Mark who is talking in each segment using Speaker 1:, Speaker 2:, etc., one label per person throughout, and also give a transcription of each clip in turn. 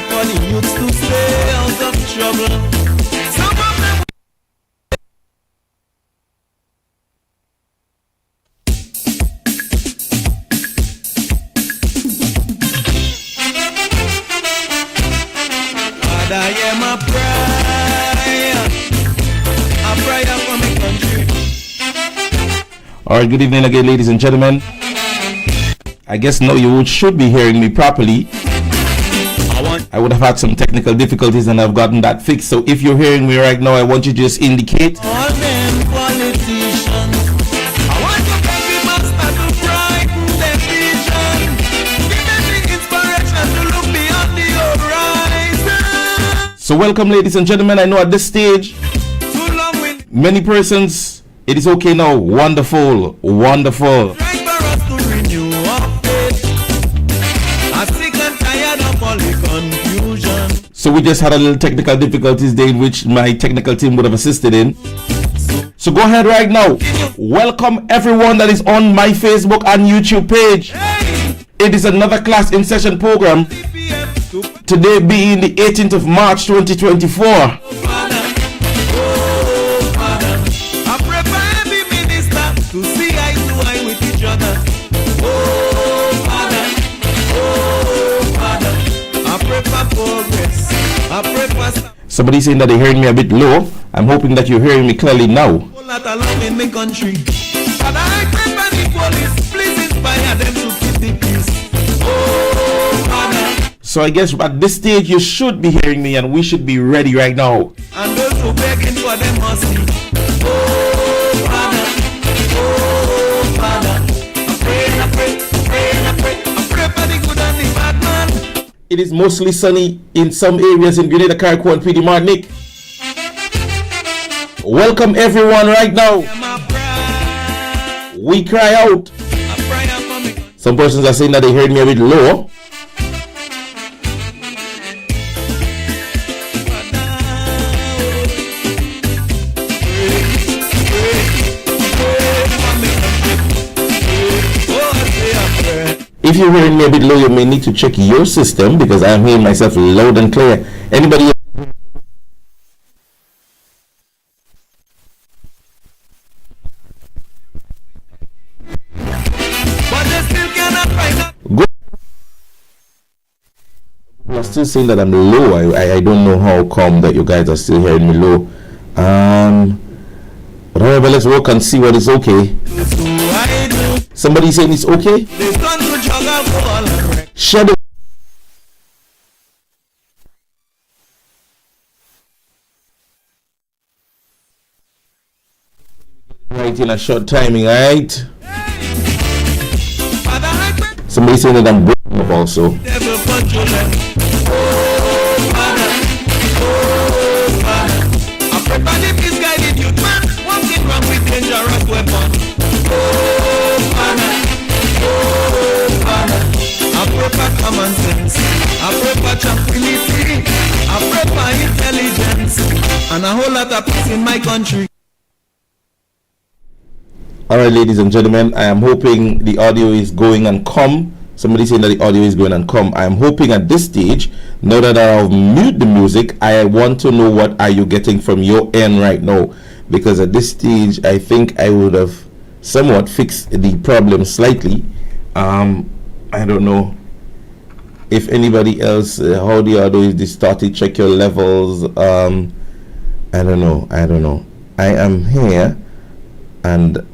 Speaker 1: for the youths to stay out of trouble. Some of them I am a prayer for my country.
Speaker 2: Alright, good evening again, ladies and gentlemen. I guess now you should be hearing me properly. I would have had some technical difficulties and I've gotten that fixed. So if you're hearing me right now, I want you to just indicate.
Speaker 1: All them politicians, I want to be master to brighten their vision. Give them the inspiration to look beyond the horizon.
Speaker 2: So welcome, ladies and gentlemen. I know at this stage, many persons, it is okay now. Wonderful, wonderful.
Speaker 1: Right for us to renew our faith. I'm sick and tired of all the confusion.
Speaker 2: So we just had a little technical difficulties there in which my technical team would have assisted in. So go ahead right now. Welcome everyone that is on my Facebook and YouTube page. It is another class in session program. Today being the 18th of March 2024.
Speaker 1: To see eye to eye with each other. Oh, Father, I pray for progress. I pray for.
Speaker 2: Somebody saying that they're hearing me a bit low. I'm hoping that you're hearing me clearly now.
Speaker 1: Not alone in my country. Father, I pray for the police. Please inspire them to keep the peace. Oh, Father.
Speaker 2: So I guess at this stage you should be hearing me and we should be ready right now.
Speaker 1: And those who begging for them mercy. Oh, Father.
Speaker 2: It is mostly sunny in some areas in Grenada, Carriacou and PD Martinique. Welcome everyone right now. We cry out. Some persons are saying that they heard me a bit low. If you're hearing me a bit low, you may need to check your system because I'm hearing myself loud and clear. Anybody? Go. I'm still saying that I'm low. I don't know how come that you guys are still hearing me low. Whatever, let's work and see what is okay. Somebody saying it's okay? Shadow. Right in a short timing, right? Somebody saying that I'm breaking up also.
Speaker 1: Common sense, I pray for tranquility, I pray for intelligence, and a whole lot of peace in my country.
Speaker 2: Alright, ladies and gentlemen, I am hoping the audio is going and come. Somebody saying that the audio is going and come. I am hoping at this stage, now that I've muted the music, I want to know what are you getting from your end right now, because at this stage I think I would have somewhat fixed the problem slightly. I don't know if anybody else, how the audio is distorted. Check your levels. I don't know. I am here, and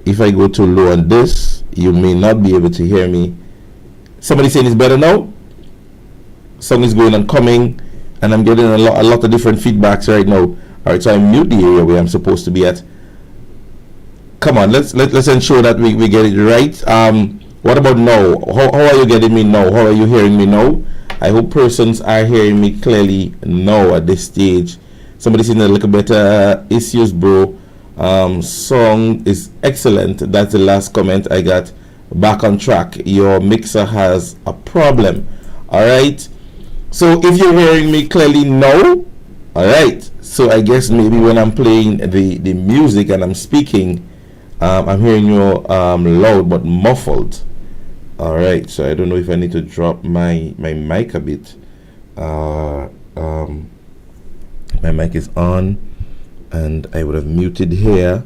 Speaker 2: if I go too low on this, you may not be able to hear me. Somebody saying it's better now. Song is going and coming, and I'm getting a lot of different feedbacks right now. All right, so I mute the area where I'm supposed to be at. Come on, let's ensure that we get it right. What about now? How are you getting me now? How are you hearing me now? I hope persons are hearing me clearly now at this stage. Somebody saying a little better issues, bro. Song is excellent. That's the last comment I got. Back on track. Your mixer has a problem. All right. So if you're hearing me clearly now, all right. So I guess maybe when I'm playing the music and I'm speaking, I'm hearing you loud but muffled. All right. So I don't know if I need to drop my mic a bit. Uh, my mic is on, and I would have muted here.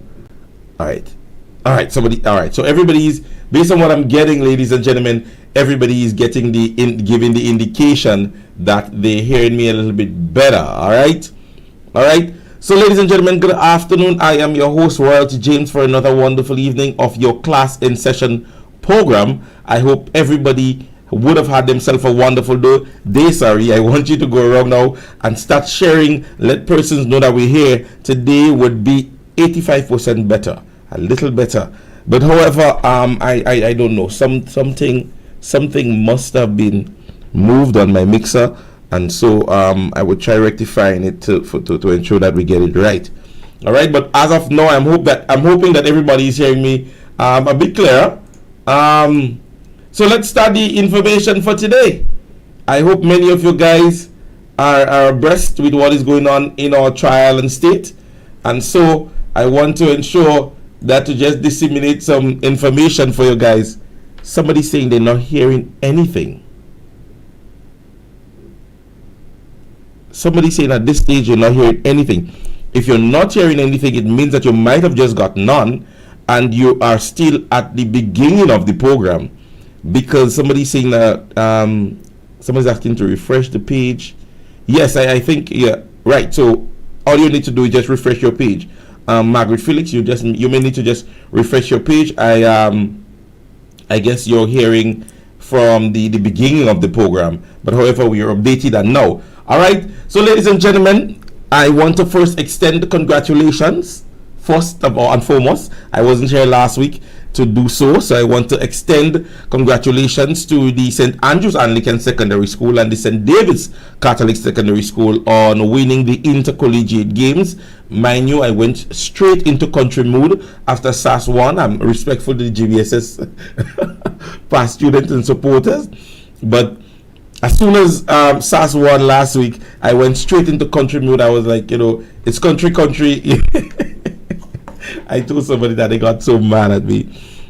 Speaker 2: All right. All right. So everybody's, based on what I'm getting, ladies and gentlemen, everybody is getting giving the indication that they're hearing me a little bit better. All right. So, ladies and gentlemen, good afternoon. I am your host, Royalty James, for another wonderful evening of your Class in Session program. I hope everybody would have had themselves a wonderful day. Sorry, I want you to go around now and start sharing. Let persons know that we're here. Today would be 85% better, a little better. But however, I don't know. Something must have been moved on my mixer. And so I would try rectifying it to ensure that we get it right. All right, but as of now, I'm hoping that everybody is hearing me a bit clearer. So let's start the information for today. I hope many of you guys are abreast with what is going on in our trial and state, and so I want to ensure that to just disseminate some information for you guys. Somebody saying they're not hearing anything. Somebody saying at this stage you're not hearing anything. If you're not hearing anything, it means that you might have just gotten on and you are still at the beginning of the program, because somebody's saying that somebody's asking to refresh the page. Yes, I think, yeah, right. So all you need to do is just refresh your page. Margaret Felix, you may need to just refresh your page. I guess you're hearing from the beginning of the program, but however, we are updated and now. All right, so ladies and gentlemen, I want to first extend congratulations. First of all and foremost, I wasn't here last week to do so I want to extend congratulations to the St. Andrews Anglican Secondary School and the St. David's Catholic Secondary School on winning the intercollegiate games. Mind you, I went straight into country mood after SAS won. I'm respectful to the GBSS past students and supporters, but as soon as SAS won last week, I went straight into country mood. I was like, it's country. I told somebody that they got so mad at me,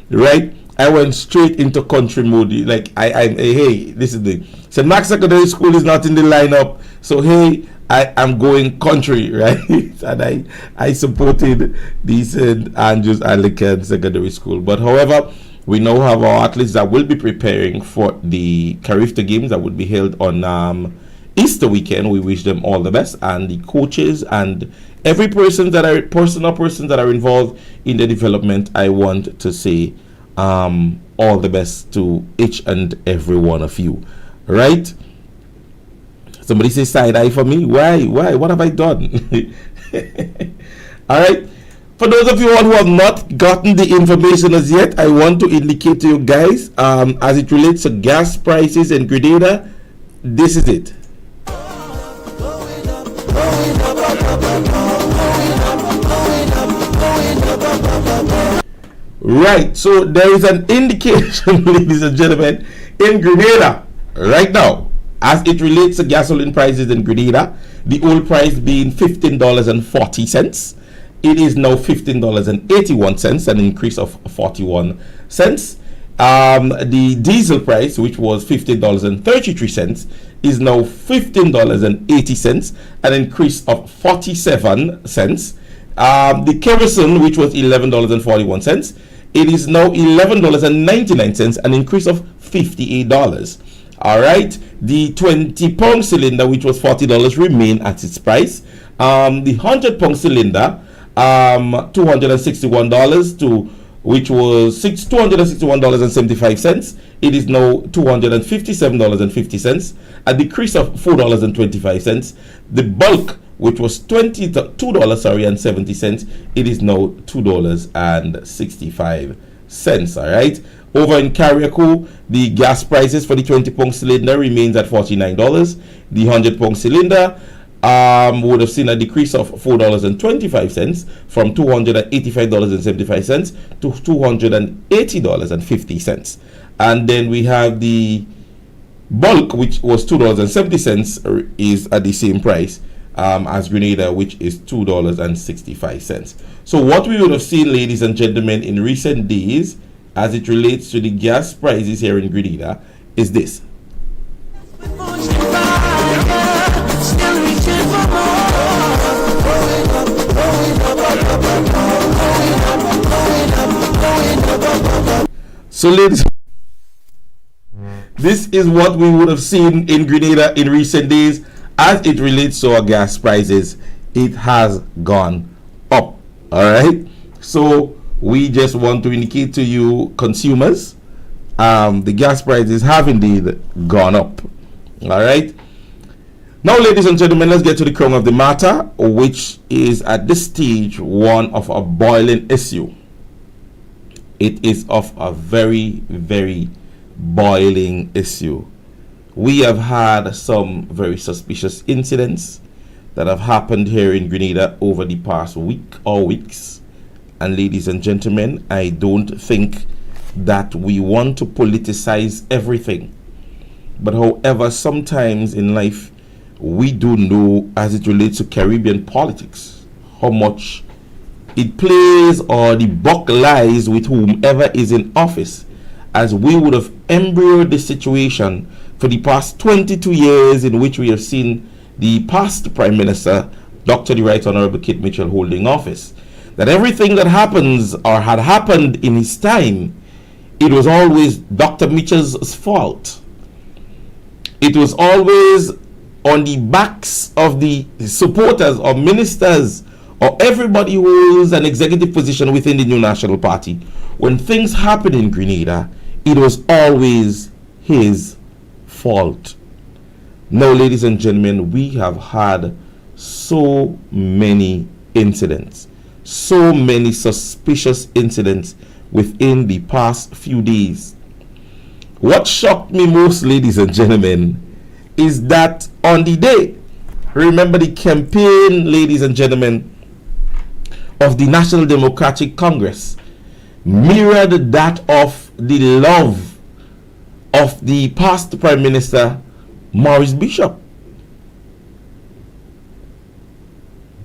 Speaker 2: right? I went straight into country mood. Like, hey, this is the St. Mark's Secondary School is not in the lineup, so hey, I'm going country, right? And I supported the St. Andrews Anglican Secondary School. But however, we now have our athletes that will be preparing for the Carifta Games that will be held on Easter weekend. We wish them all the best, and the coaches and every persons that are involved in the development. I want to say all the best to each and every one of you. Right? Somebody say side eye for me. Why? What have I done? All right. For those of you all who have not gotten the information as yet, I want to indicate to you guys, as it relates to gas prices in Grenada, this is it. Right, so there is an indication, ladies and gentlemen, in Grenada right now, as it relates to gasoline prices in Grenada, the old price being $15.40. It is now $15.81, an increase of 41 cents. The diesel price, which was $15.33, is now $15.80, an increase of 47 cents. The kerosene, which was $11.41, it is now $11.99, an increase of $58. All right, the 20-pound cylinder, which was $40, remain at its price. The 100-pound cylinder, $261 to which was $261.75. It is now $257.50, a decrease of $4.25. The bulk, which was $22.70, it is now $2.65. All right. Over in Carriacou, the gas prices for the 20-pound cylinder remains at $49. The 100-pound cylinder would have seen a decrease of $4.25 from $285.75 to $280.50. And then we have the bulk, which was $2.70, is at the same price as Grenada, which is $2.65. So what we would have seen, ladies and gentlemen, in recent days as it relates to the gas prices here in Grenada is this. So, ladies, this is what we would have seen in Grenada in recent days as it relates to our gas prices. It has gone up. All right. So we just want to indicate to you, consumers, the gas prices have indeed gone up. All right. Now, ladies and gentlemen, let's get to the crown of the matter, which is at this stage one of a boiling issue. It is of a very, very boiling issue. We have had some very suspicious incidents that have happened here in Grenada over the past week or weeks. And ladies and gentlemen, I don't think that we want to politicize everything. But however, sometimes in life, we do know, as it relates to Caribbean politics, how much it plays or the buck lies with whomever is in office, as we would have embryoed the situation for the past 22 years in which we have seen the past Prime Minister, Dr. the Right Honorable Kit Mitchell, holding office. That everything that happens or had happened in his time, it was always Dr. Mitchell's fault. It was always on the backs of the supporters or ministers or everybody who holds an executive position within the New National Party. When things happen in Grenada, it was always his fault. Now, ladies and gentlemen, we have had so many incidents, so many suspicious incidents within the past few days. What shocked me most, ladies and gentlemen, is that on the day, remember the campaign, ladies and gentlemen, of the National Democratic Congress mirrored that of the love of the past Prime Minister, Maurice Bishop.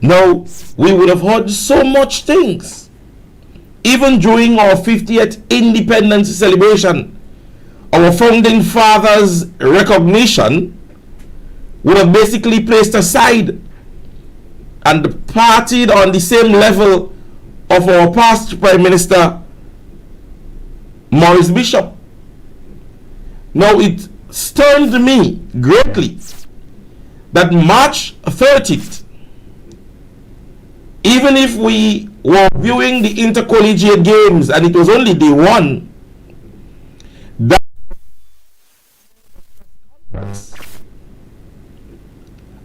Speaker 2: Now, we would have heard so much things. Even during our 50th independence celebration, our founding fathers' recognition would have basically placed aside and partied on the same level of our past Prime Minister, Maurice Bishop. Now, it stunned me greatly that March 30th, even if we were viewing the intercollegiate games and it was only day one, that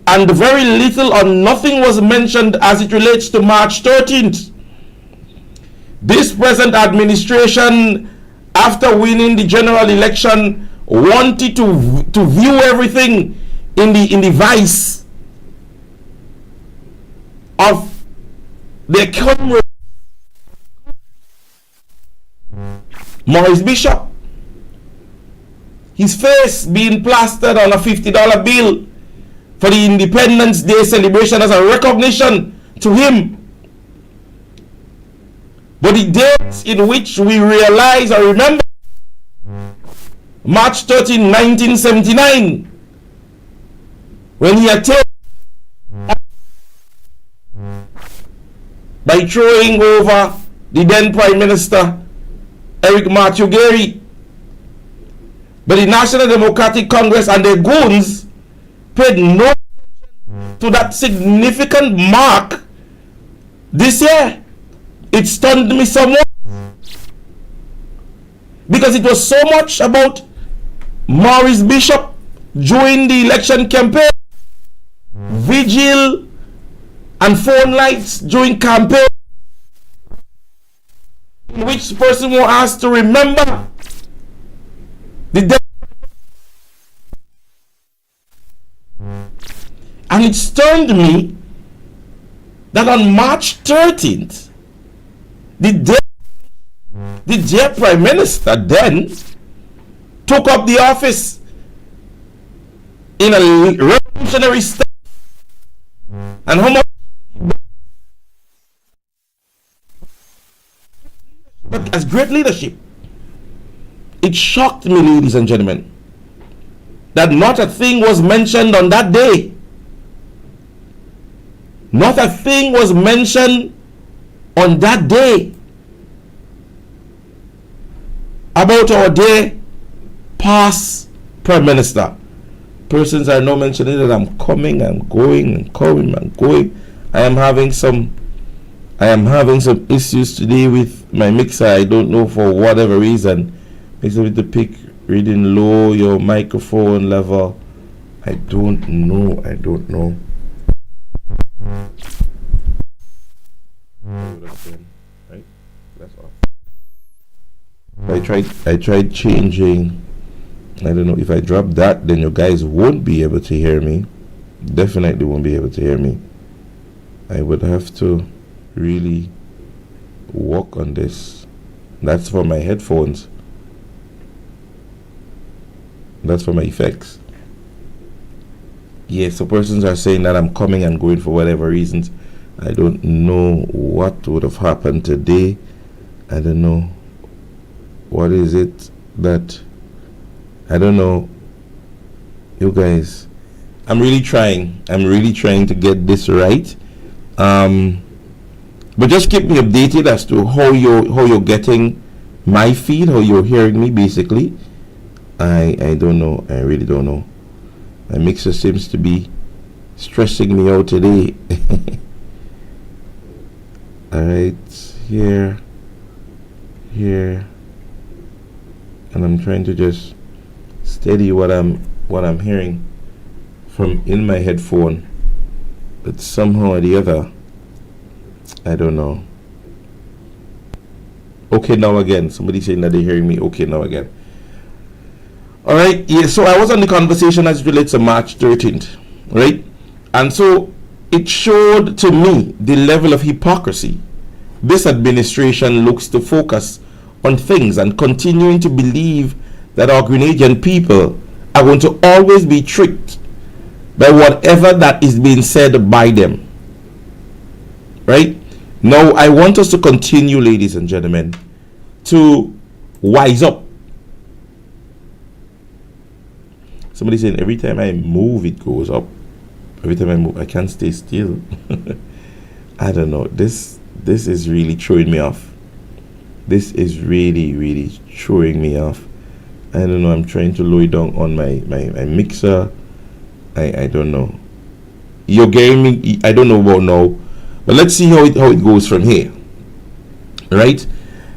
Speaker 2: and very little or nothing was mentioned as it relates to March 13th. This present administration, after winning the general election, wanted to view everything in the vice of their comrade Maurice Bishop. His face being plastered on a $50 bill for the Independence Day celebration as a recognition to him. But the date in which we realize or remember, March 13, 1979, when he attained by throwing over the then Prime Minister, Eric Matthew Gary. But the National Democratic Congress and their goons paid no attention to that significant mark this year. It stunned me somewhat, because it was so much about Maurice Bishop during the election campaign, vigil and phone lights during campaign, in which person was asked to remember the death. And it stunned me that on March 13th, the dear Prime Minister then took up the office in a revolutionary state. And how much but as great leadership. It shocked me, ladies and gentlemen, that not a thing was mentioned on that day. Not a thing was mentioned on that day. about our dear past Prime Minister. Persons are now mentioning that I'm coming and going and coming and going. I am having some issues today with my mixer. I don't know, for whatever reason. Makes it to pick reading low, your microphone level. I don't know. Right? That's off. I tried changing. I don't know if I drop that, then you guys won't be able to hear me. Definitely won't be able to hear me. I would have to really work on this. That's for my headphones. That's for my effects. Yeah, so persons are saying that I'm coming and going for whatever reasons. I don't know what would have happened today. I don't know. What is it that... I don't know. You guys, I'm really trying to get this right. But just keep me updated as to how you're getting my feed, how you're hearing me basically. I don't know. I really don't know. My mixer seems to be stressing me out today. Alright, here, and I'm trying to just steady what I'm hearing from in my headphone, but somehow or the other, I don't know. Okay, now again, somebody saying that they're hearing me. Okay, now again. All right, yeah. So I was on the conversation as it relates to March 13th, right? And so it showed to me the level of hypocrisy this administration looks to focus on things and continuing to believe that our Grenadian people are going to always be tricked by whatever that is being said by them. Right? Now, I want us to continue, ladies and gentlemen, to wise up. Somebody saying every time I move, it goes up. Every time I move, I can't stay still. I don't know. This is really throwing me off. This is really throwing me off. I don't know. I'm trying to lower down on my mixer. I don't know. You're getting me. I don't know about now, but let's see how it goes from here. Right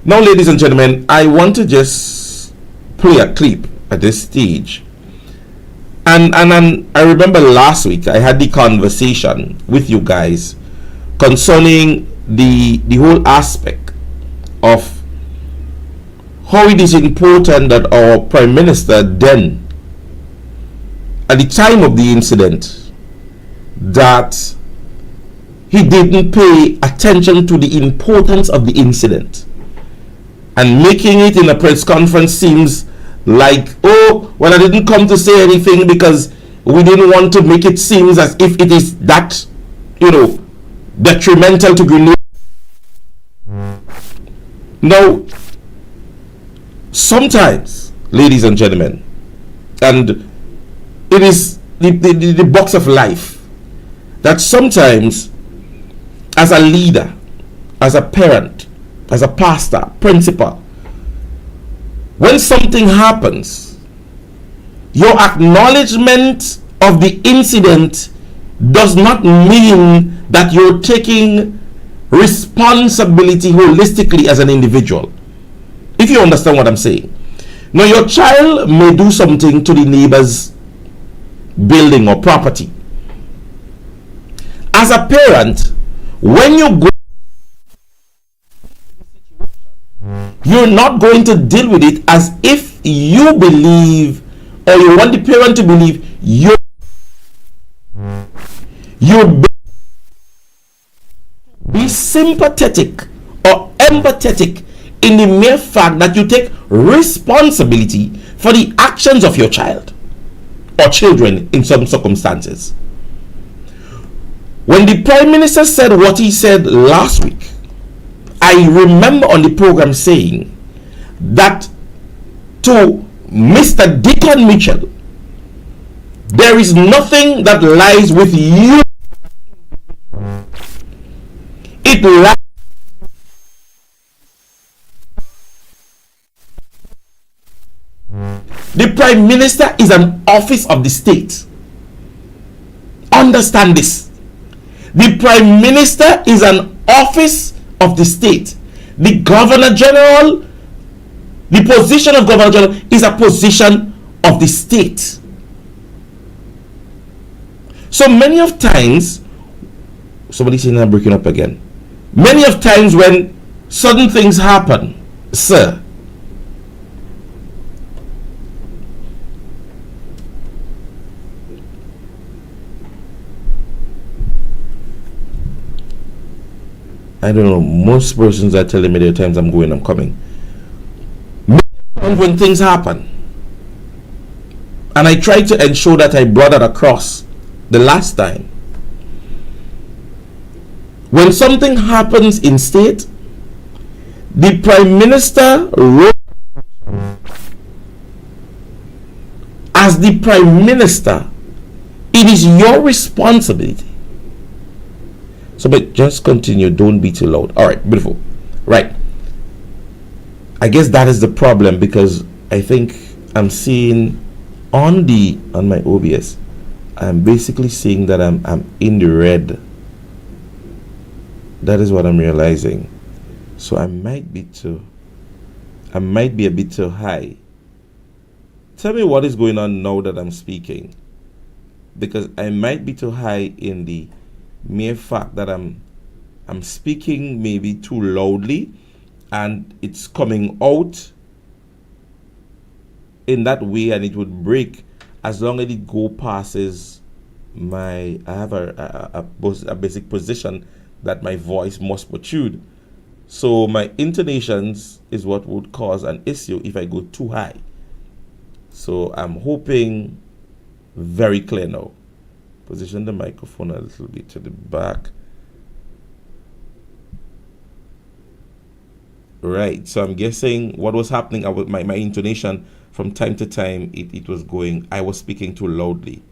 Speaker 2: now, ladies and gentlemen, I want to just play a clip at this stage. And I remember last week I had the conversation with you guys concerning the whole aspect of how it is important that our Prime Minister then, at the time of the incident, that he didn't pay attention to the importance of the incident, and making it in a press conference seems like, oh, well, I didn't come to say anything because we didn't want to make it seem as if it is that, detrimental to Grenada. Now, sometimes, ladies and gentlemen, and it is the box of life, that sometimes as a leader, as a parent, as a pastor, principal, when something happens, your acknowledgement of the incident does not mean that you're taking responsibility holistically as an individual. If you understand what I'm saying. Now, your child may do something to the neighbor's building or property. As a parent, when you go, you're not going to deal with it as if you believe, or you want the parent to believe you're be sympathetic or empathetic in the mere fact that you take responsibility for the actions of your child or children in some circumstances. When the Prime Minister said what he said last week, I remember on the program saying that to Mr. Deacon Mitchell, there is nothing that lies with you. It lies . Prime Minister is an office of the state. Understand this. The Prime Minister is an office of the state. The Governor General, the position of Governor General is a position of the state. So many of times, somebody saying I'm breaking up again. Many of times when sudden things happen, sir, I don't know, most persons are telling me there are times I'm going, I'm coming. Many times when things happen, and I try to ensure that I brought that across the last time. When something happens in state, the Prime Minister wrote, as the Prime Minister, it is your responsibility. So, but just continue. Don't be too loud. All right, beautiful. Right. I guess that is the problem, because I think I'm seeing on my OBS, I'm basically seeing that I'm in the red. That is what I'm realizing. So I might be a bit too high. Tell me what is going on now that I'm speaking, because I might be too high in the mere fact that I'm speaking maybe too loudly, and it's coming out in that way, and it would break as long as it go passes I have a basic position that my voice must protrude. So my intonations is what would cause an issue if I go too high. So I'm hoping very clear now. Position the microphone a little bit to the back. Right, so I'm guessing what was happening with my intonation from time to time, it was going, I was speaking too loudly.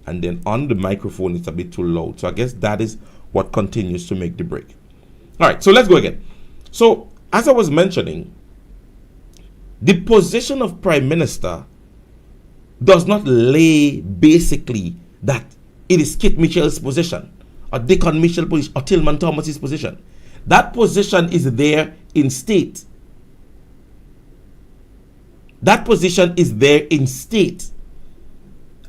Speaker 2: And then on the microphone, it's a bit too loud. So I guess that is what continues to make the break. All right, so let's go again. So as I was mentioning, the position of Prime Minister does not lay basically that it is Kit Mitchell's position, or Dickon Mitchell's position, or Tillman Thomas's position. That position is there in state. That position is there in state.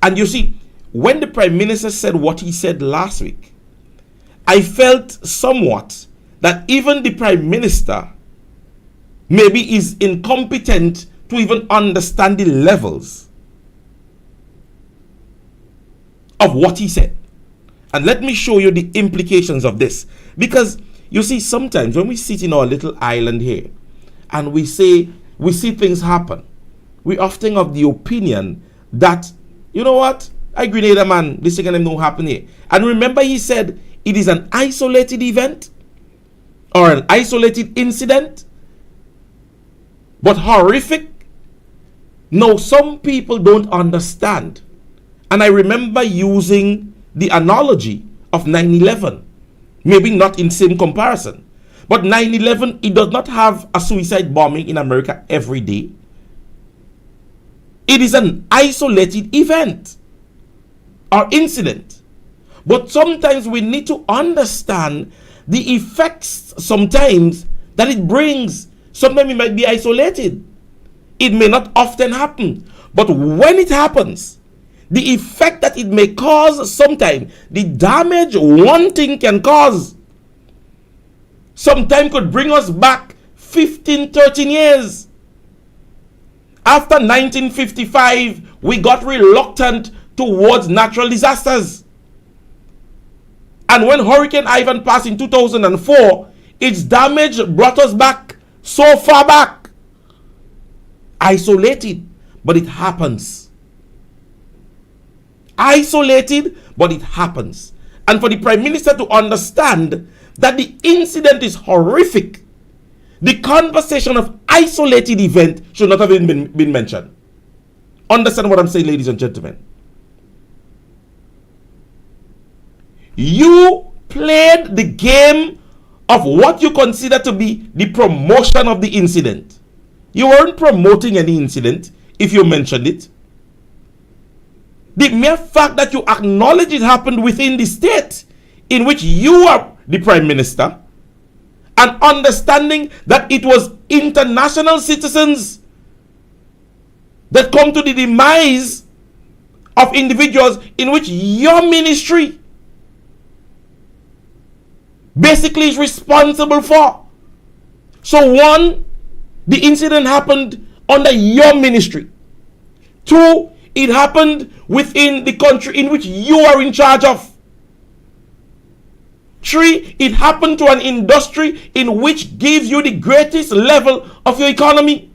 Speaker 2: And you see, when the Prime Minister said what he said last week, I felt somewhat that even the Prime Minister maybe is incompetent to even understand the levels of what he said. And let me show you the implications of this. Because you see, sometimes when we sit in our little island here and we see things happen, we often have the opinion that, you know what, I Grenada man, this thing don't happen here. And remember, he said it is an isolated event or an isolated incident, but horrific. Now, some people don't understand. And I remember using the analogy of 9/11. Maybe not in same comparison. But 9/11, it does not have a suicide bombing in America every day. It is an isolated event or incident. But sometimes we need to understand the effects sometimes that it brings. Sometimes it might be isolated. It may not often happen. But when it happens, the effect that it may cause, sometimes the damage one thing can cause, sometimes could bring us back 15, 13 years. After 1955, we got reluctant towards natural disasters. And when Hurricane Ivan passed in 2004, its damage brought us back so far back. Isolated, but it happens. Isolated, but it happens. And for the Prime Minister to understand that the incident is horrific, the conversation of isolated event should not have been mentioned. Understand what I'm saying, ladies and gentlemen? You played the game of what you consider to be the promotion of the incident. You weren't promoting any incident if you mentioned it. The mere fact that you acknowledge it happened within the state in which you are the prime minister, and understanding that it was international citizens that come to the demise of individuals in which your ministry basically is responsible for. So one, the incident happened under your ministry. Two, it happened within the country in which you are in charge of. Three, it happened to an industry in which gives you the greatest level of your economy.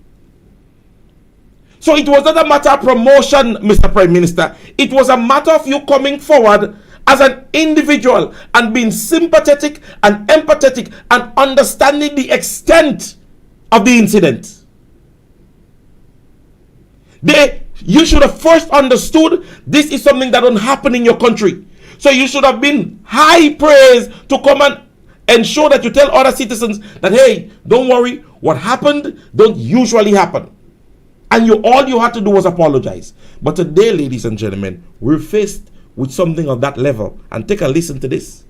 Speaker 2: So it was not a matter of promotion, Mr. Prime Minister. It was a matter of you coming forward as an individual and being sympathetic and empathetic and understanding the extent of the incident. You should have first understood this is something that don't happen in your country. So you should have been high praise to come and ensure that you tell other citizens that, hey, don't worry, what happened don't usually happen. And all you had to do was apologize. But today, ladies and gentlemen, we're faced with something of that level. And take a listen to this.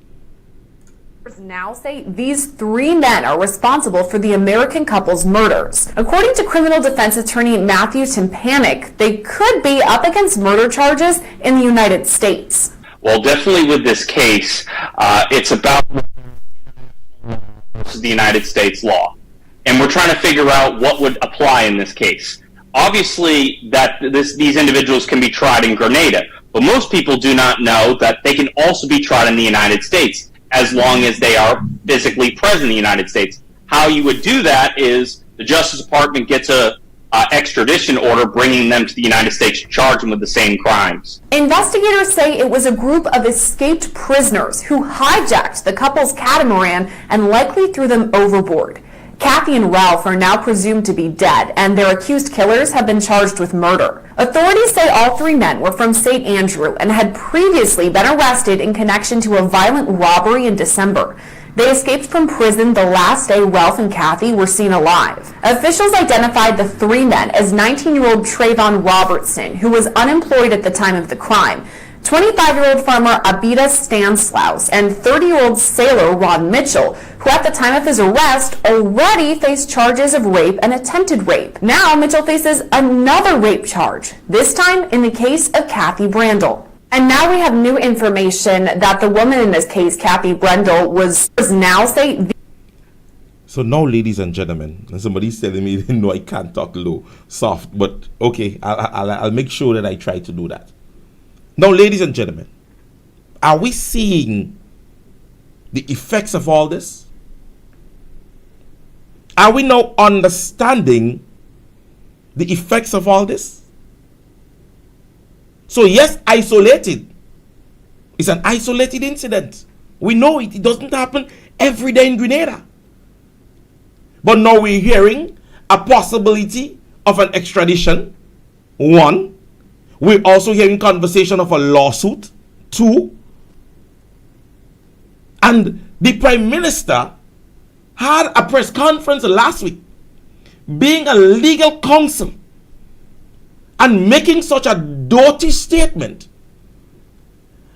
Speaker 3: Now say these 3 men are responsible for the American couple's murders. According to criminal defense attorney Matthew Timpanic, they could be up against murder charges in the United States.
Speaker 4: Well, definitely with this case, it's about the United States law. And we're trying to figure out what would apply in this case. Obviously, that these individuals can be tried in Grenada, but most people do not know that they can also be tried in the United States, as long as they are physically present in the United States. How you would do that is the Justice Department gets a extradition order bringing them to the United States to charge them with the same crimes.
Speaker 3: Investigators say it was a group of escaped prisoners who hijacked the couple's catamaran and likely threw them overboard. Kathy and Ralph are now presumed to be dead, and their accused killers have been charged with murder. Authorities say all 3 men were from St. Andrew and had previously been arrested in connection to a violent robbery in December. They escaped from prison the last day Ralph and Kathy were seen alive. Officials identified the 3 men as 19-year-old Trayvon Robertson, who was unemployed at the time of the crime, 25-year-old farmer Abida Stanislaus, and 30-year-old sailor Ron Mitchell, who at the time of his arrest already faced charges of rape and attempted rape. Now Mitchell faces another rape charge, this time in the case of Kathy Brandel. And now we have new information that the woman in this case, Kathy Brandel, was now say.
Speaker 2: So now, ladies and gentlemen, and somebody's telling me, no, I can't talk low, soft, but okay, I'll make sure that I try to do that. Now, ladies and gentlemen, are we seeing the effects of all this? Are we now understanding the effects of all this? So yes, isolated. It's an isolated incident. We know it. It doesn't happen every day in Grenada. But now we're hearing a possibility of an extradition. 1. We're also hearing conversation of a lawsuit. 2. And the Prime Minister had a press conference last week, being a legal counsel, and making such a doughty statement.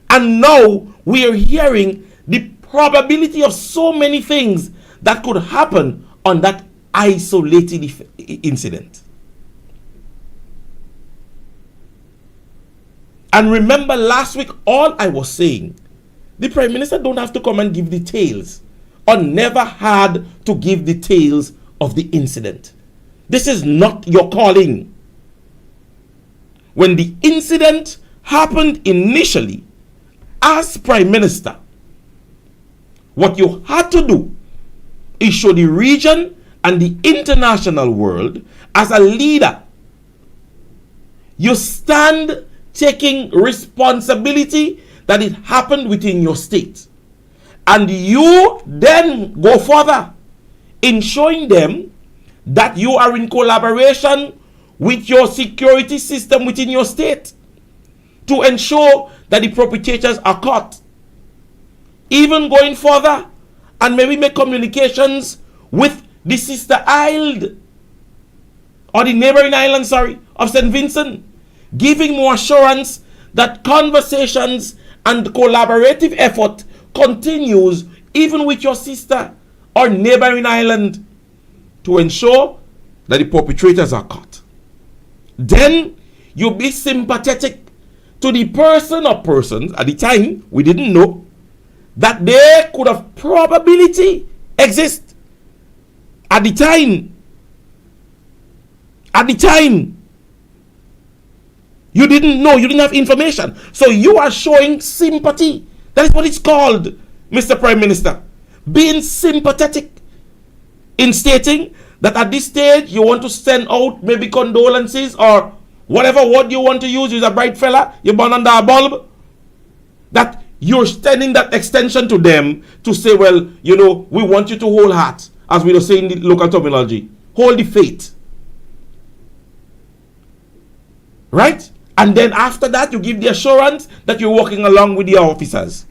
Speaker 2: And now we are hearing the probability of so many things that could happen on that isolated incident. And remember last week, all I was saying, the Prime Minister don't have to come and give details, or never had to give details of the incident. This is not your calling. When the incident happened initially, as Prime Minister, what you had to do is show the region and the international world as a leader. You stand taking responsibility that it happened within your state. And you then go further in showing them that you are in collaboration with your security system within your state to ensure that the perpetrators are caught. Even going further and maybe make communications with the sister island, or the neighboring island, of St. Vincent, giving more assurance that conversations and collaborative effort continues even with your sister or neighboring island to ensure that the perpetrators are caught. Then you be sympathetic to the person or persons at the time we didn't know that there could have probability exist at the time. At the time, you didn't know, you didn't have information. So you are showing sympathy. That is what it's called, Mr. Prime Minister. Being sympathetic in stating that at this stage you want to send out maybe condolences or whatever word you want to use. You're a bright fella, you're born under a bulb. That you're extending that extension to them to say, well, you know, we want you to hold heart, as we were saying in the local terminology. Hold the faith. Right? And then after that, you give the assurance that you're working along with the officers.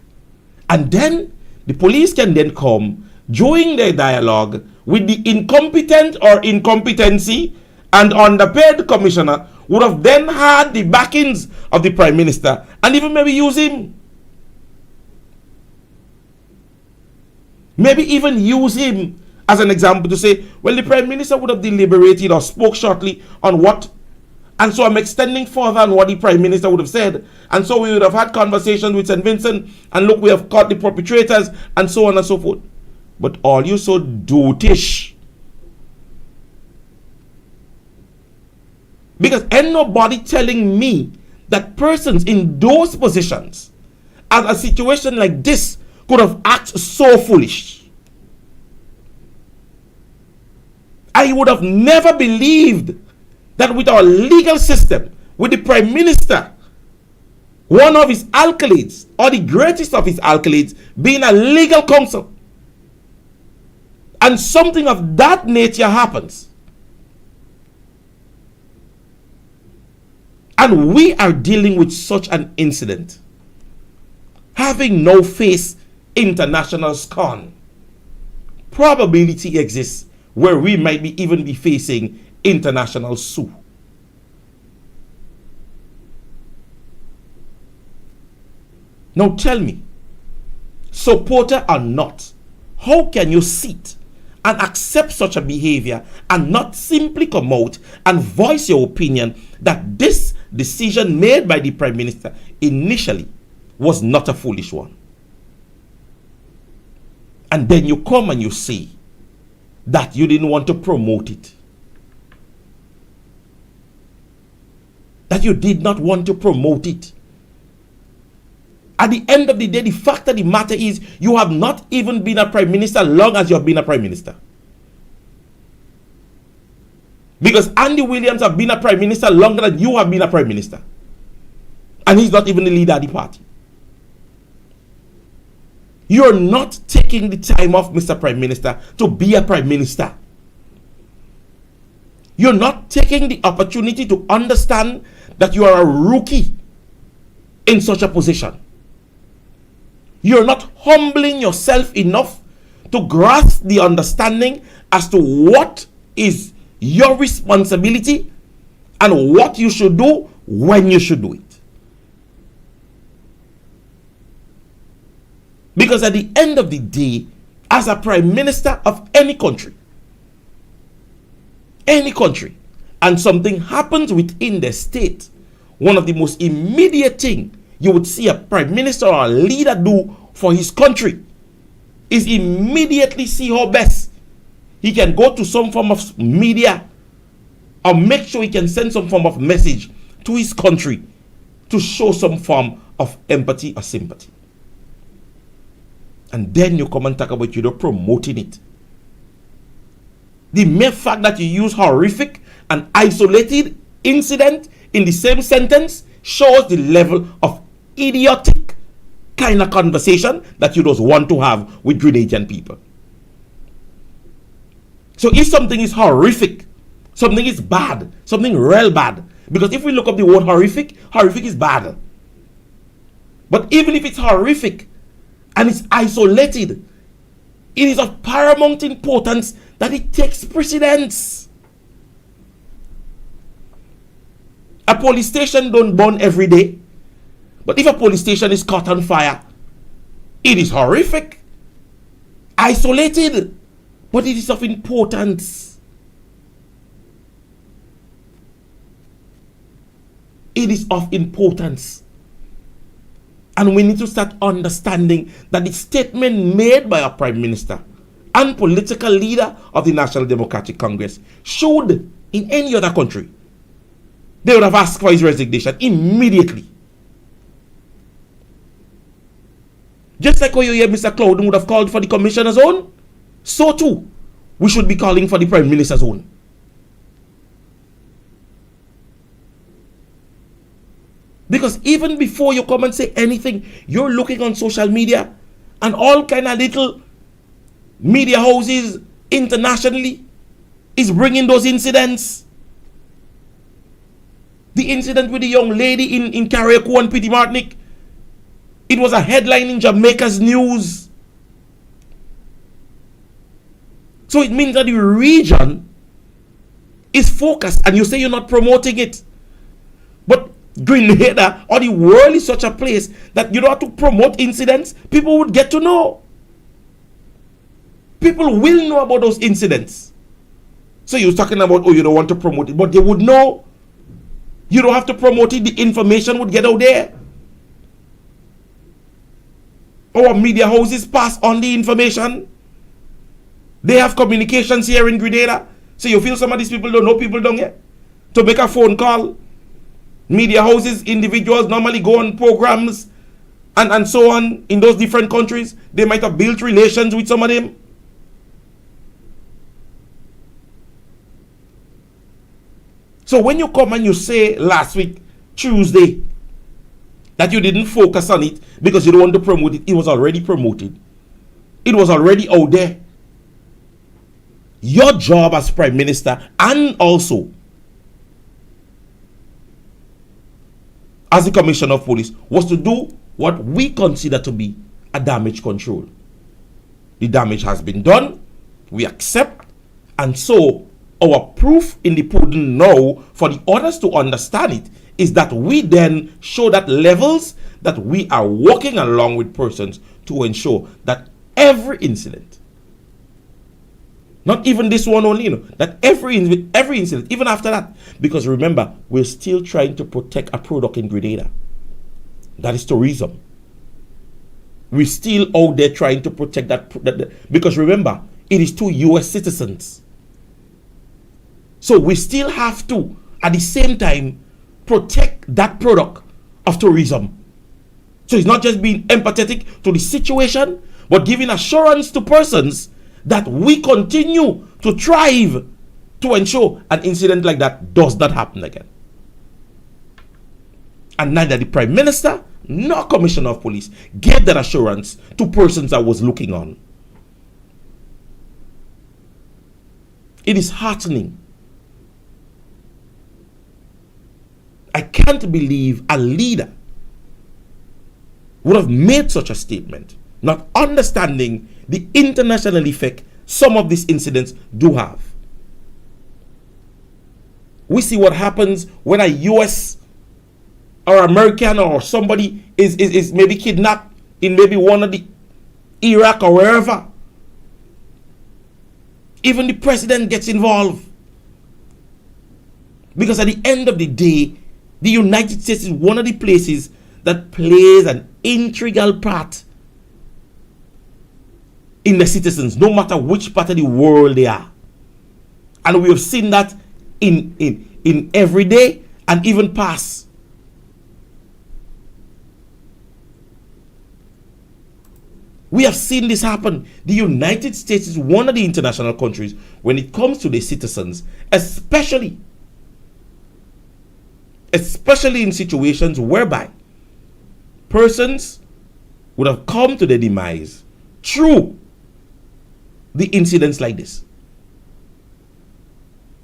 Speaker 2: And then the police can then come during their dialogue with the incompetent or incompetency and underpaid commissioner would have then had the backings of the Prime Minister and even maybe use him. Maybe even use him as an example to say, well, the Prime Minister would have deliberated or spoke shortly on what. And so I'm extending further on what the Prime Minister would have said. And so we would have had conversations with St. Vincent. And look, we have caught the perpetrators and so on and so forth. But all you so dotish. Because ain't nobody telling me that persons in those positions at a situation like this could have acted so foolish. I would have never believed that with our legal system, with the Prime Minister, one of his accolades, or the greatest of his accolades, being a legal counsel, and something of that nature happens, and we are dealing with such an incident, having no face international scorn, probability exists where we might be even be facing international sue. Now tell me, supporter or not, how can you sit and accept such a behavior and not simply come out and voice your opinion that this decision made by the Prime Minister initially was not a foolish one? And then you come and you say that you didn't want to promote it. That you did not want to promote it. At the end of the day, the fact of the matter is you have not even been a Prime Minister long as you have been a Prime Minister. Because Andy Williams have been a Prime Minister longer than you have been a Prime Minister. And he's not even the leader of the party. You're not taking the time off, Mr. Prime Minister, to be a Prime Minister. You're not taking the opportunity to understand that you are a rookie in such a position. You're not humbling yourself enough to grasp the understanding as to what is your responsibility and what you should do when you should do it. Because at the end of the day, as a Prime Minister of any country, and something happens within the state, one of the most immediate things you would see a Prime Minister or a leader do for his country is immediately see how best he can go to some form of media or make sure he can send some form of message to his country to show some form of empathy or sympathy. And then you come and talk about you're promoting it. The mere fact that you use horrific and isolated incident in the same sentence shows the level of idiotic kind of conversation that you just want to have with Grenadian people. So if something is horrific, something is bad, something real bad, because if we look up the word horrific, horrific is bad. But even if it's horrific and it's isolated, it is of paramount importance that it takes precedence. A police station don't burn every day. But if a police station is caught on fire, it is horrific, isolated, but it is of importance. It is of importance. And we need to start understanding that the statement made by our Prime Minister and political leader of the National Democratic Congress should, in any other country, they would have asked for his resignation immediately. Just like how you hear Mr. Clouden would have called for the commissioner's own, so too, we should be calling for the Prime Minister's own. Because even before you come and say anything, you're looking on social media and all kind of little media houses internationally is bringing those incidents. The incident with the young lady in Carriacou and Petit Martinique, it was a headline in Jamaica's news. So it means that the region is focused, and you say you're not promoting it. But Grenada or the world is such a place that you don't have to promote incidents. People would get to know. People will know about those incidents. So you're talking about, oh, you don't want to promote it, but they would know. You don't have to promote it. The information would get out there. Our media houses pass on the information. They have communications here in Grenada. So you feel some of these people don't know people down here? To make a phone call. Media houses, individuals normally go on programs and so on in those different countries. They might have built relations with some of them. So when you come and you say last week, Tuesday, that you didn't focus on it because you don't want to promote it, it was already promoted. It was already out there. Your job as Prime Minister and also as the Commissioner of Police was to do what we consider to be a damage control. The damage has been done, we accept, and so our proof in the pudding now for the others to understand it is that we then show that levels that we are working along with persons to ensure that every incident, not even this one only, that every incident, even after that, because remember, we're still trying to protect a product in Grenada. That is tourism. We're still out there trying to protect that because remember, it is to US citizens. So we still have to, at the same time, protect that product of tourism. So it's not just being empathetic to the situation, but giving assurance to persons that we continue to thrive to ensure an incident like that does not happen again. And neither the Prime Minister nor Commissioner of Police gave that assurance to persons that was looking on. It is heartening. I can't believe a leader would have made such a statement, not understanding the international effect some of these incidents do have. We see what happens when a US or American or somebody is maybe kidnapped in maybe one of the Iraq or wherever. Even the president gets involved. Because at the end of the day, the United States is one of the places that plays an integral part in the citizens, no matter which part of the world they are. And we have seen that in everyday and even past. We have seen this happen. The United States is one of the international countries when it comes to the citizens, especially in situations whereby persons would have come to their demise through the incidents like this.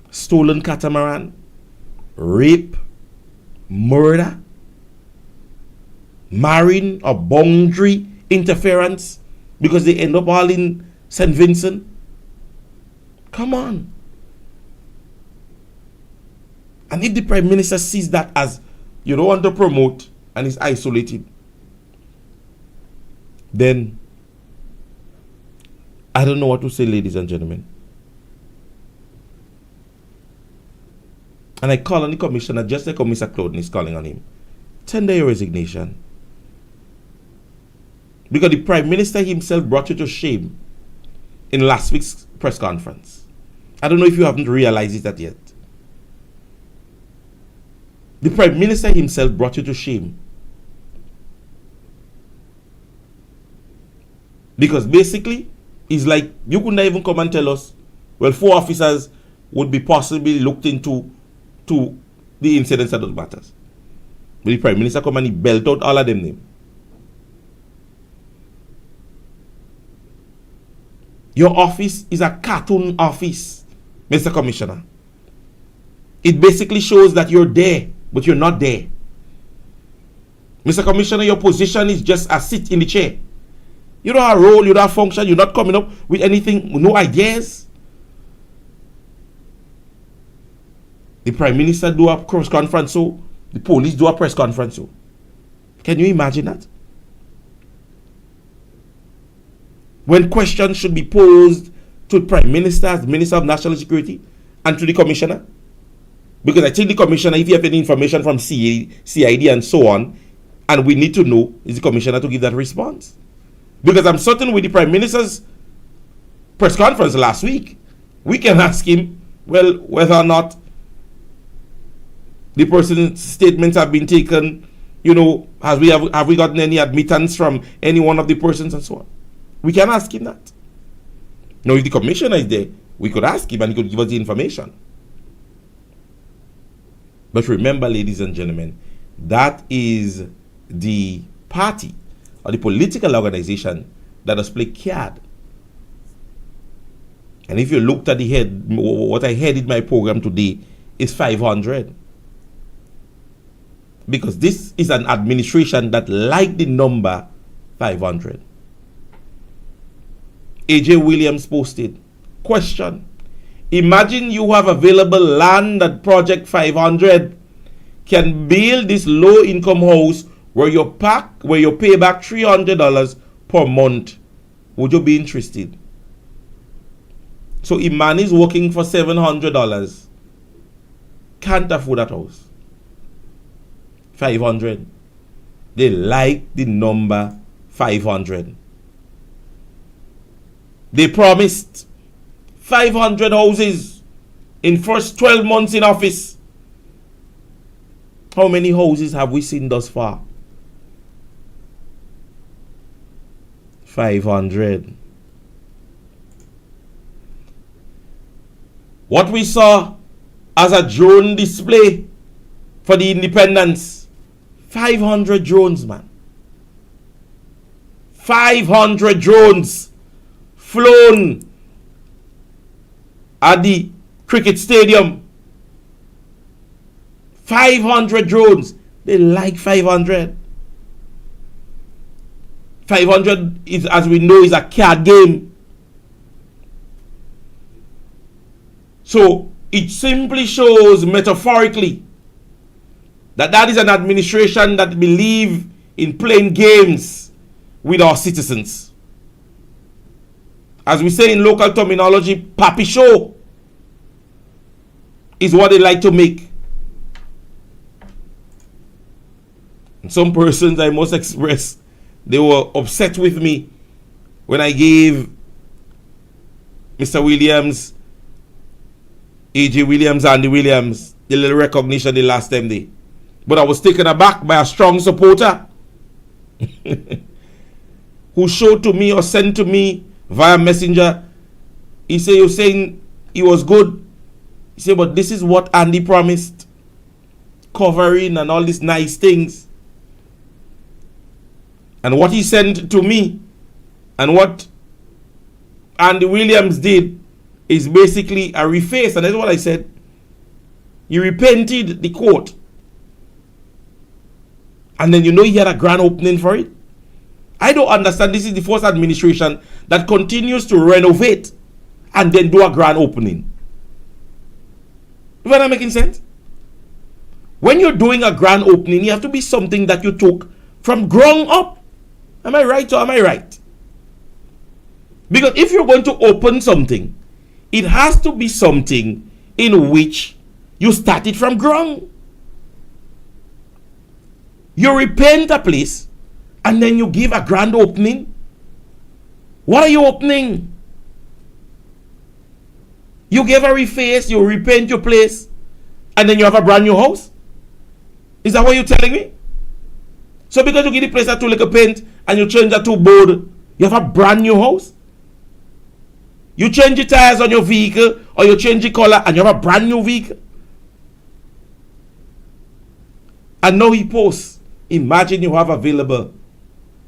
Speaker 2: Stolen catamaran, rape, murder, marine or boundary interference because they end up all in St. Vincent. Come on. And if the Prime Minister sees that as you don't want to promote, and is isolated, then I don't know what to say, ladies and gentlemen. And I call on the commissioner, just like Mr. Clouden is calling on him. Tender your resignation. Because the Prime Minister himself brought you to shame in last week's press conference. I don't know if you haven't realized that yet. The Prime Minister himself brought you to shame. Because basically, it's like you couldn't even come and tell us, well, 4 officers would be possibly looked into to the incidents that matters. But the Prime Minister come and he belt out all of them names. Your office is a cartoon office, Mr. Commissioner. It basically shows that you're there, but you're not there. Mr. Commissioner, your position is just a sit in the chair. You don't have a role, you don't have function, you're not coming up with anything, no ideas. The Prime Minister do a press conference, so the police do a press conference, so. Can you imagine that? When questions should be posed to the Prime Minister, the Minister of National Security, and to the Commissioner. Because I think the Commissioner, if you have any information from CID and so on, and we need to know, is the Commissioner to give that response. Because I'm certain with the Prime Minister's press conference last week, we can ask him, well, whether or not the person's statements have been taken, you know, have we gotten any admittance from any one of the persons and so on. We can ask him that. Now, if the Commissioner is there, we could ask him and he could give us the information. But remember, ladies and gentlemen, that is the party or the political organization that has played card. And if you looked at the head, what I headed my program today is 500. Because this is an administration that liked the number 500. AJ Williams posted, question, imagine you have available land at Project 500, can build this low-income house where you pay back $300 per month. Would you be interested? So Iman is working for $700. Can't afford that house. 500. They like the number 500. They promised 500 houses in first 12 months in office. How many houses have we seen thus far? 500. What we saw as a drone display for the independence, 500 drones, man. 500 drones flown at the cricket stadium. 500 drones. They like 500. 500 is, as we know, is a card game. So it simply shows metaphorically that is an administration that believe in playing games with our citizens. As we say in local terminology, papi show is what they like to make. And some persons, I must express, they were upset with me when I gave Mr. Williams, AJ Williams, Andy Williams the little recognition the last time they. But I was taken aback by a strong supporter who showed to me or sent to me via messenger. He said, you're saying he was good. He said, but this is what Andy promised. Covering and all these nice things. And what he sent to me and what Andy Williams did is basically a reface. And that's what I said. He repented the court. And then he had a grand opening for it. I don't understand. This is the first administration that continues to renovate and then do a grand opening. Is that making sense? When you're doing a grand opening, you have to be something that you took from ground up. Am I right or am I right? Because if you're going to open something, it has to be something in which you started from ground. You repaint a place and then you give a grand opening. What are you opening? You give a reface, you repaint your place, and then you have a brand new house? Is that what you're telling me? So because you give the place a 2 lick of paint and you change that 2 board, you have a brand new house? You change the tires on your vehicle or you change the color and you have a brand new vehicle? And now he posts, imagine you have available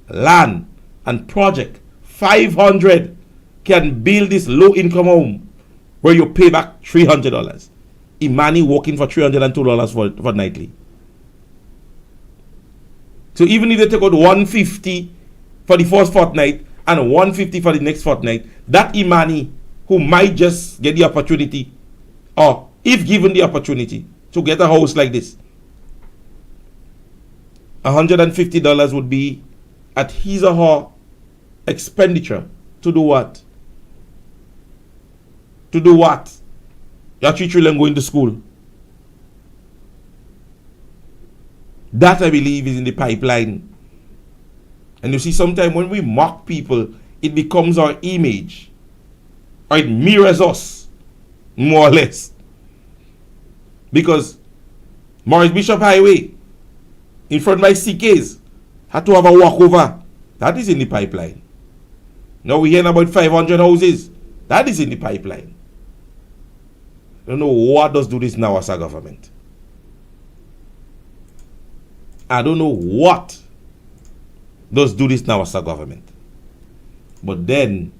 Speaker 2: land and project 500 can build this low income home where you pay back $300. Imani working for $302 for nightly. So even if they take out $150 for the first fortnight and $150 for the next fortnight, that Imani who might just get the opportunity, or if given the opportunity to get a house like this, $150 would be at his or her expenditure to do what? To do what? Your 3 children going to school. That, I believe, is in the pipeline. And you see, sometimes when we mock people, it becomes our image. Or it mirrors us, more or less. Because Morris Bishop Highway, in front of my CKs, had to have a walkover. That is in the pipeline. Now we're hearing about 500 houses. That is in the pipeline. I don't know what does do this now as a government. I don't know what does do this now as a government. But then,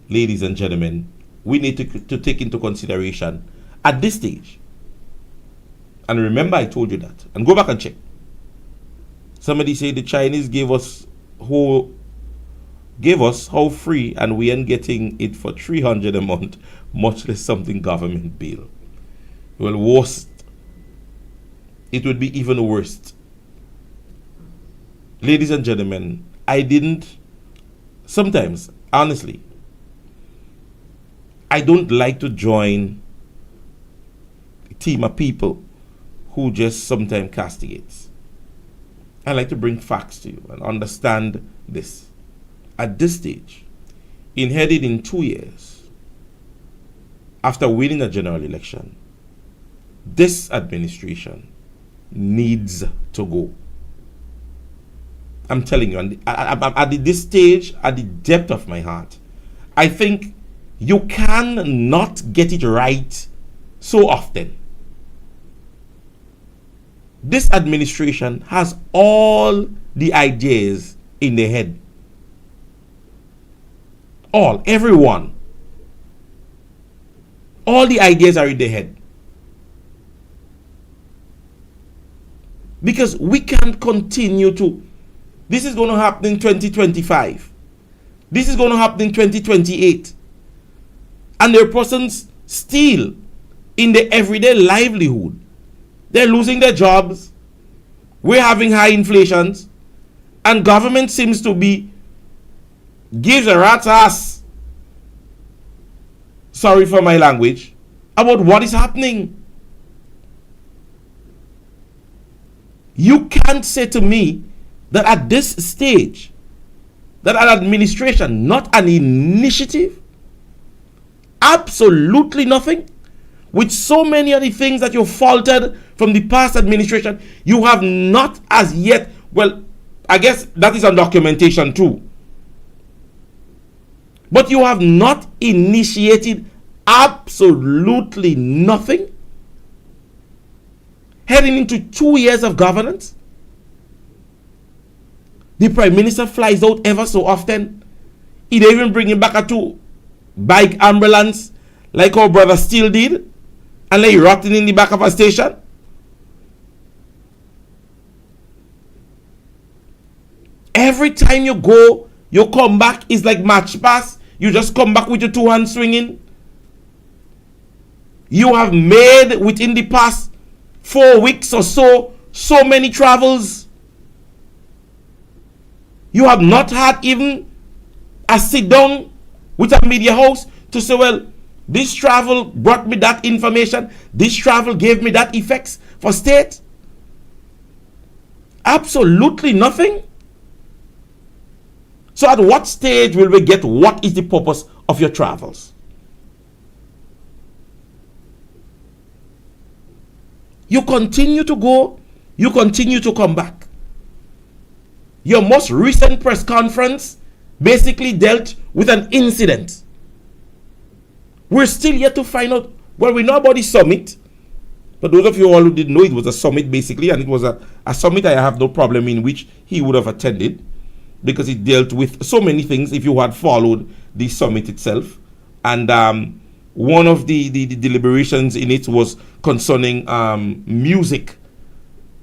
Speaker 2: ladies and gentlemen, we need to take into consideration at this stage. And remember, I told you that. And go back and check. Somebody said the Chinese gave us how free, and we ain't getting it for $300 a month, much less something government bill. Well, worst. It would be even worse. Ladies and gentlemen, sometimes, honestly, I don't like to join a team of people who just sometimes castigates. I like to bring facts to you and understand this. At this stage, headed in 2 years, after winning a general election, this administration needs to go. I'm telling you, at this stage, at the depth of my heart, I think you cannot get it right so often. This administration has all the ideas in their head. Everyone. All the ideas are in their head. Because we can't continue to. This is going to happen in 2025. This is going to happen in 2028. And there are persons still in their everyday livelihood. They're losing their jobs. We're having high inflations. And government seems to be gives a rat's ass, sorry for my language, about what is happening. You can't say to me that at this stage, that an administration, not an initiative, absolutely nothing, with so many of the things that you faltered from the past administration, you have not as yet, well, I guess that is on documentation too, but you have not initiated absolutely nothing, heading into 2 years of governance. The Prime Minister flies out ever so often. He don't even bring him back a 2-bike ambulance like our brother still did, and lay rotting in the back of a station. Every time you go, you come back, it's like match pass. You just come back with your 2 hands swinging. You have made within the past 4 weeks or so, so many travels. You have not had even a sit down with a media house to say, well, this travel brought me that information, this travel gave me that effects for state. Absolutely nothing. So at what stage will we get what is the purpose of your travels? You continue to go, you continue to come back. Your most recent press conference basically dealt with an incident. We're still yet to find out. Well, we know about the summit. But those of you all who didn't know, it was a summit basically, and it was a summit I have no problem in which he would have attended, because it dealt with so many things if you had followed the summit itself. And one of the deliberations in it was concerning music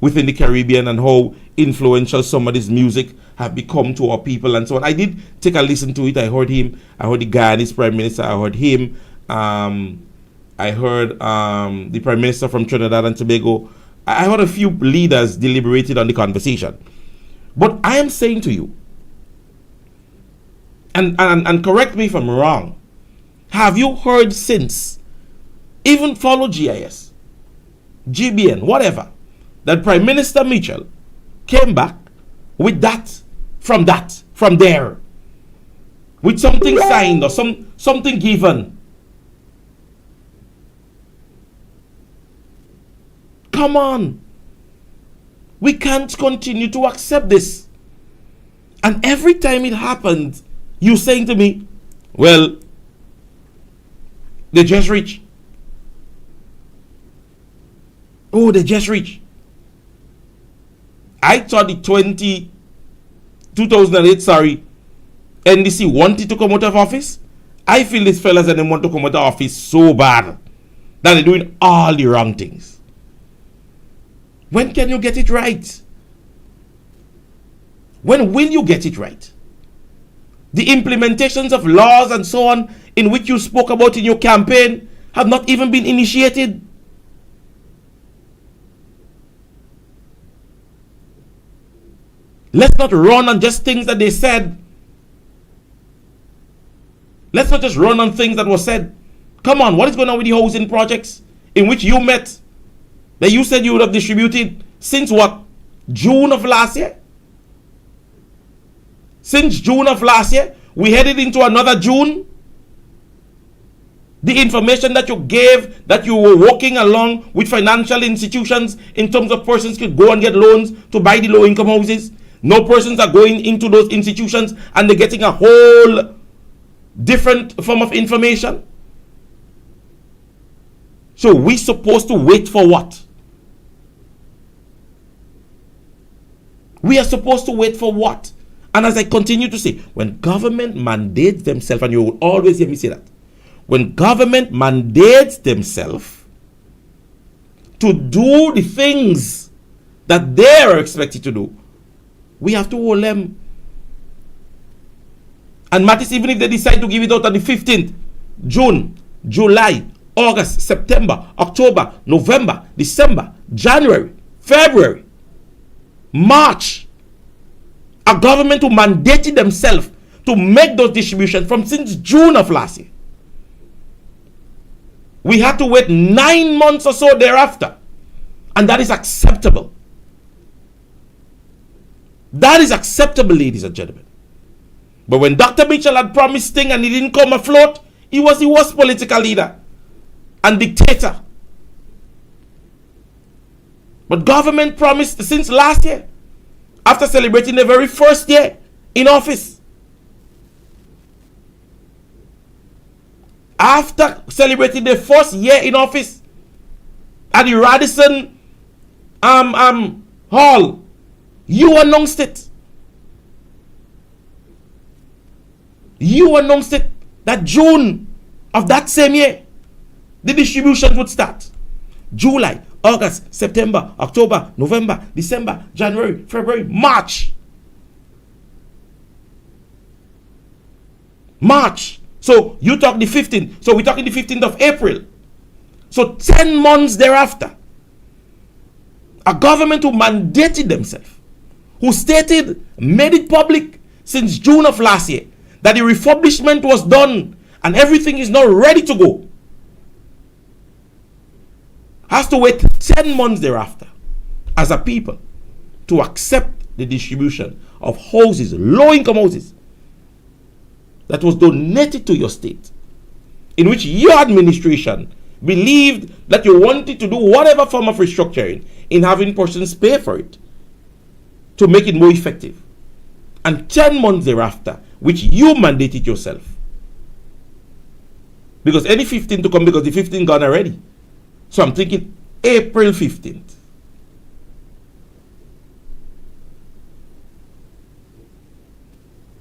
Speaker 2: within the Caribbean and how influential some of this music have become to our people and so on. I did take a listen to it. I heard him. I heard the Guyanese Prime Minister. I heard him. I heard the Prime Minister from Trinidad and Tobago. I heard a few leaders deliberated on the conversation. But I am saying to you, and correct me if I'm wrong, have you heard since, even follow GIS, GBN, whatever, that Prime Minister Mitchell came back with from there, with something signed or something given? Come on. We can't continue to accept this. And every time it happens, you saying to me, well, they just reached. Oh, they just reached. I thought the 2008, NDC wanted to come out of office. I feel these fellas and them want to come out of office so bad that they're doing all the wrong things. When can you get it right? When will you get it right? The implementations of laws and so on in which you spoke about in your campaign have not even been initiated. Let's not run on just things that they said. Let's not just run on things that were said. Come on, what is going on with the housing projects in which you met, that you said you would have distributed since what? June of last year? Since June of last year, we headed into another June. The information that you gave, that you were working along with financial institutions in terms of persons could go and get loans to buy the low-income houses. No persons are going into those institutions and they're getting a whole different form of information. So we're supposed to wait for what? We are supposed to wait for what? And as I continue to say, when government mandates themselves, and you will always hear me say that, when government mandates themselves to do the things that they are expected to do, we have to hold them. And Mattis, even if they decide to give it out on the 15th, June, July, August, September, October, November, December, January, February, March, a government who mandated themselves to make those distributions from since June of last year. We had to wait 9 months or so thereafter. And that is acceptable. That is acceptable, ladies and gentlemen. But when Dr. Mitchell had promised things and he didn't come afloat, he was the worst political leader and dictator. But government promised since last year, after celebrating the very first year in office. After celebrating the first year in office at the Radisson Hall, you announced it. You announced it that June of that same year, the distributions would start. July, August, September, October, November, December, January, February, March. March. So you talk the 15th. So we're talking the 15th of April. So 10 months thereafter, A government who mandated themselves, who stated, made it public since June of last year, that the refurbishment was done and everything is now ready to go, has to wait 10 months thereafter as a people to accept the distribution of houses, low-income houses, that was donated to your state, in which your administration believed that you wanted to do whatever form of restructuring in having persons pay for it to make it more effective. And 10 months thereafter, which you mandated yourself. Because any 15 to come, because the 15 gone already. So I'm thinking April 15th.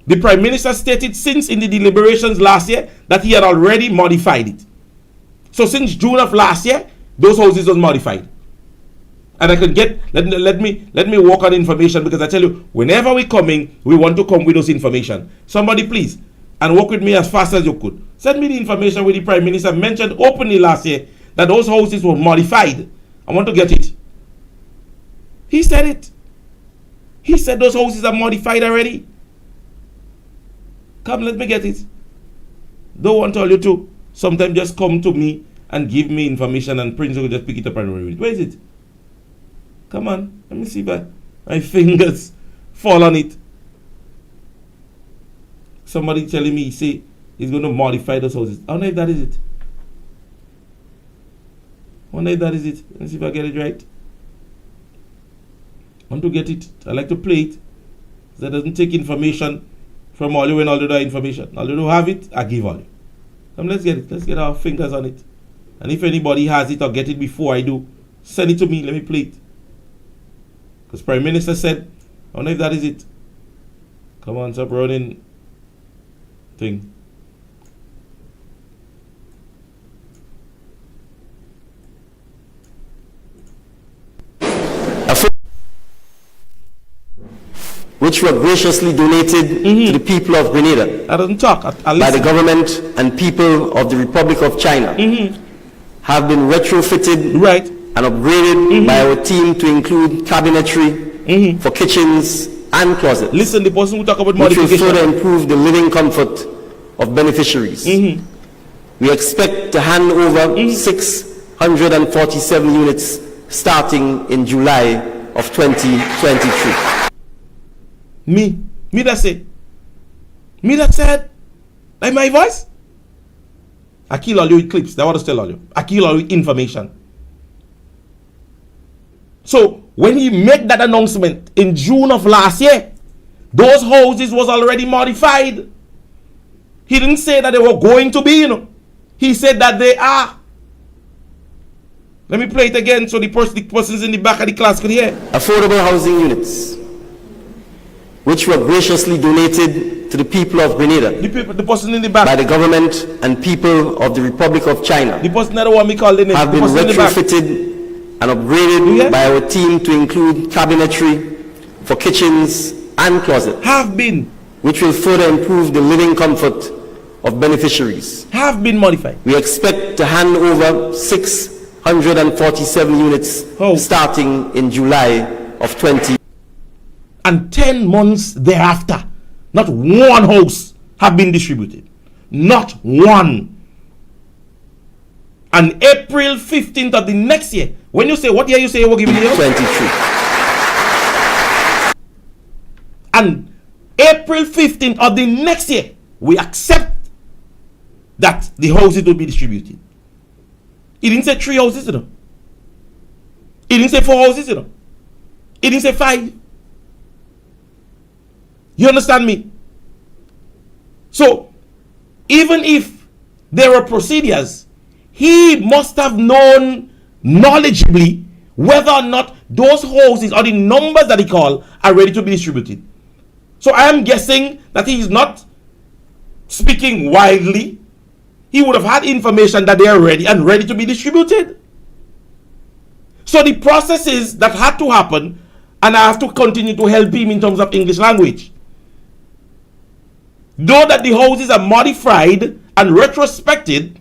Speaker 2: The Prime Minister stated since in the deliberations last year that he had already modified it. So since June of last year, those houses was modified. And I could get, let me work on information, because I tell you, whenever we're coming, we want to come with those information. Somebody please, and work with me as fast as you could. Send me the information where the Prime Minister mentioned openly last year that those houses were modified. I want to get it. He said it. He said those houses are modified already. Come, let me get it. Don't want all you to sometimes just come to me and give me information and Prince will just pick it up and read it. Where is it? Come on, let me see if my fingers fall on it. Somebody telling me, say, he's going to modify those houses. I wonder if that is it. I wonder if that is it. Let me see if I get it right. I want to get it. I like to play it. So that doesn't take information from all you and all the other information. All you don't have it, I give all you. Come, let's get it. Let's get our fingers on it. And if anybody has it or get it before I do, send it to me. Let me play it. Because Prime Minister said, I wonder if that is it. Come on, stop running thing.
Speaker 5: Which were graciously donated to the people of Grenada
Speaker 2: I don't talk. I
Speaker 5: by the government and people of the Republic of China, have been retrofitted
Speaker 2: Right.
Speaker 5: and upgraded by our team to include cabinetry for kitchens and closets,
Speaker 2: Listen, the person who talk about
Speaker 5: which will
Speaker 2: modification.
Speaker 5: further improve the living comfort of beneficiaries. We expect to hand over 647 units starting in July of 2023.
Speaker 2: Me that say. Me that said, like my voice. I kill all you with clips. That's what I tell all you. I kill all you with information. So when he made that announcement in June of last year, those houses was already modified. He didn't say that they were going to be, He said that they are. Let me play it again so the persons in the back of the class could hear.
Speaker 5: Affordable housing units, which were graciously donated to the people of Grenada
Speaker 2: The person in the back.
Speaker 5: by the government and people of the Republic of China,
Speaker 2: The person that want me call the name.
Speaker 5: have
Speaker 2: The
Speaker 5: been
Speaker 2: person in the back.
Speaker 5: retrofitted and upgraded
Speaker 2: Yeah.
Speaker 5: by our team to include cabinetry for kitchens and closets,
Speaker 2: Have been
Speaker 5: which will further improve the living comfort of beneficiaries.
Speaker 2: modified.
Speaker 5: We expect to hand over 647 units
Speaker 2: Oh.
Speaker 5: starting in July of 20.
Speaker 2: And 10 months thereafter, not one house have been distributed. Not one. And April 15th of the next year, when you say, what year you say you were giving the house?
Speaker 5: 23.
Speaker 2: And April 15th of the next year, we accept that the houses will be distributed. He didn't say 3 houses, He didn't say 4 houses, He didn't say 5. You understand me? So, even if there were procedures, he must have known knowledgeably whether or not those houses or the numbers that he called are ready to be distributed. So I am guessing that he is not speaking wildly. He would have had information that they are ready and ready to be distributed. So the processes that had to happen, and I have to continue to help him in terms of English language. Though that the houses are modified and retrospected,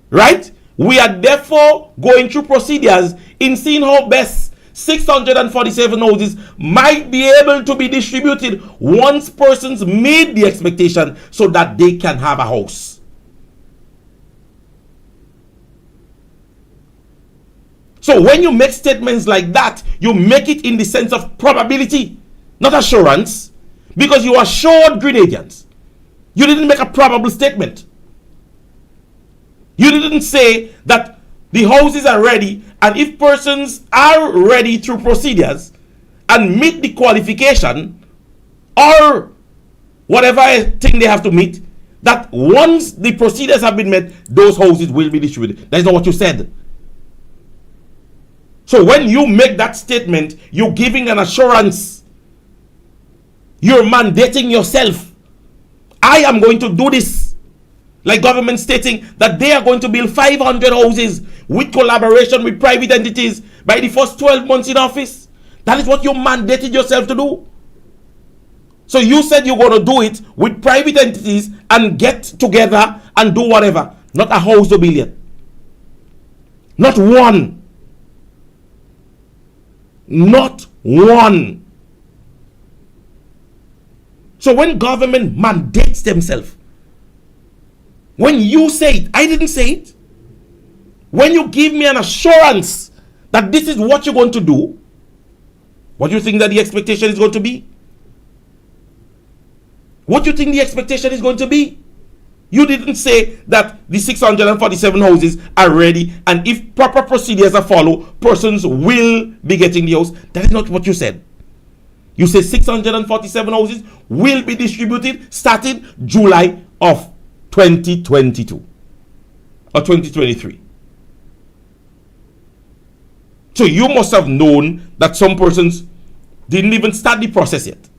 Speaker 2: right? We are therefore going through procedures in seeing how best 647 houses might be able to be distributed once persons made the expectation so that they can have a house. So when you make statements like that, you make it in the sense of probability, not assurance, because you assured Grenadians. You didn't make a probable statement. You didn't say that the houses are ready, and if persons are ready through procedures and meet the qualification or whatever thing they have to meet, that once the procedures have been met, those houses will be distributed. That is not what you said. So when you make that statement, you're giving an assurance. You're mandating yourself. I am going to do this. Like government stating that they are going to build 500 houses with collaboration with private entities by the first 12 months in office. That is what you mandated yourself to do. So you said you're going to do it with private entities and get together and do whatever. Not a house to build yet. Not one. Not one. So when government mandates themselves, when you say it, I didn't say it. When you give me an assurance that this is what you're going to do, what do you think that the expectation is going to be? What do you think the expectation is going to be? You didn't say that the 647 houses are ready, and if proper procedures are followed, persons will be getting the house. That is not what you said. You say 647 houses will be distributed starting July of 2022 or 2023. So you must have known that some persons didn't even start the process yet.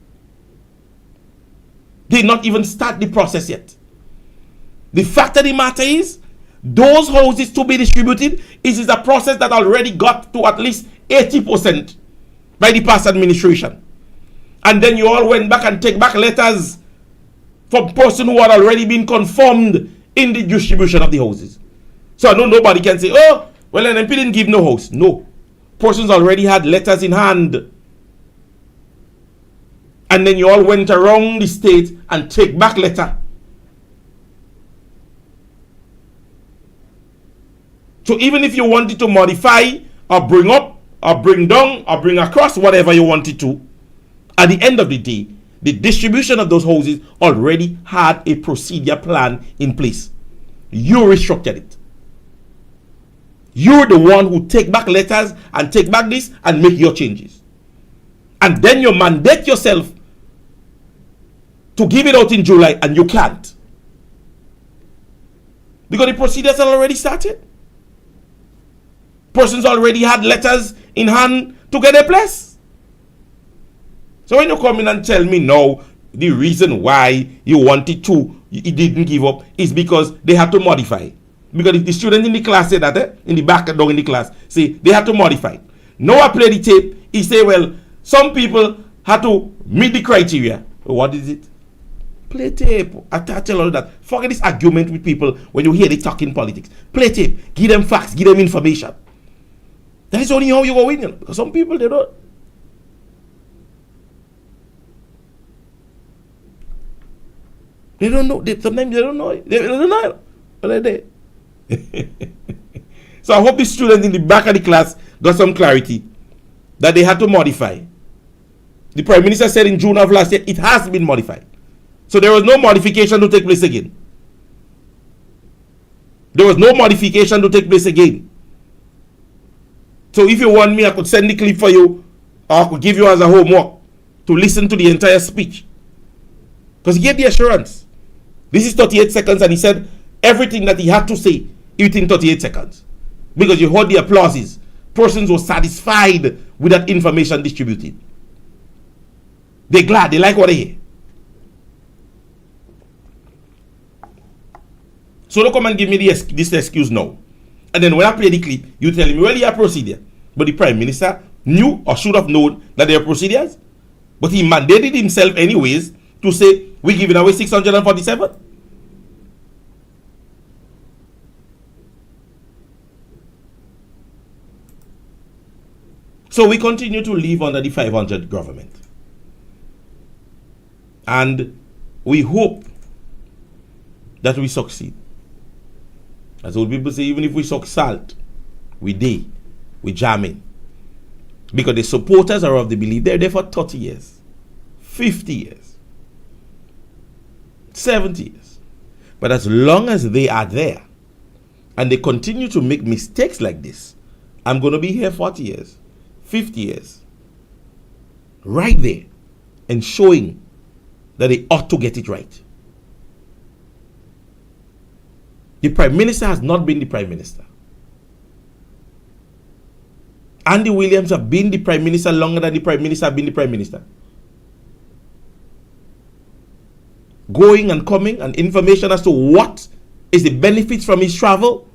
Speaker 2: Did not even start the process yet. The fact of the matter is, those houses to be distributed is a process that already got to at least 80% by the past administration. And then you all went back and take back letters from person who had already been confirmed in the distribution of the houses. So I know nobody can say, oh, well, NMP didn't give no house. No. Persons already had letters in hand. And then you all went around the state and take back letter. So even if you wanted to modify or bring up or bring down or bring across whatever you wanted to, at the end of the day, the distribution of those houses already had a procedure plan in place. You restructured it. You're the one who take back letters and take back this and make your changes. And then you mandate yourself to give it out in July, and you can't. Because the procedures are already started. Persons already had letters in hand to get a place. So when you come in and tell me now the reason why you wanted to, you didn't give up, is because they had to modify. Because if the student in the class said that, in the back down in the class, say they had to modify. Now I play the tape, he say, well, some people had to meet the criteria. What is it? Play tape. I tell all that. Forget this argument with people when you hear they talking politics. Play tape. Give them facts. Give them information. That is only how you go in. You know? Because some people, they don't. They don't know. Sometimes they don't know. They don't know. But they So I hope the students in the back of the class got some clarity that they had to modify. The Prime Minister said in June of last year, it has been modified. So there was no modification to take place again. There was no modification to take place again. So if you want me, I could send the clip for you, or I could give you as a homework to listen to the entire speech. Because he gave the assurance. This is 38 seconds, and he said everything that he had to say within 38 seconds. Because you heard the applauses. Persons were satisfied with that information distributed. They're glad, they like what they hear. So don't come and give me this excuse now. And then when I play the clip, you tell me, well, you have procedure. But the Prime Minister knew or should have known that there are procedures. But he mandated himself anyways to say, we're giving away 647. So we continue to live under the 500 government. And we hope that we succeed. As old people say, even if we suck salt, we jam in. Because the supporters are of the belief they're there for 30 years, 50 years, 70 years. But as long as they are there and they continue to make mistakes like this, I'm going to be here 40 years, 50 years, right there, and showing that they ought to get it right. The Prime Minister has not been the Prime Minister. Andy Williams have been the Prime Minister longer than the Prime Minister have been the Prime Minister. Going and coming and information as to what is the benefits from his travel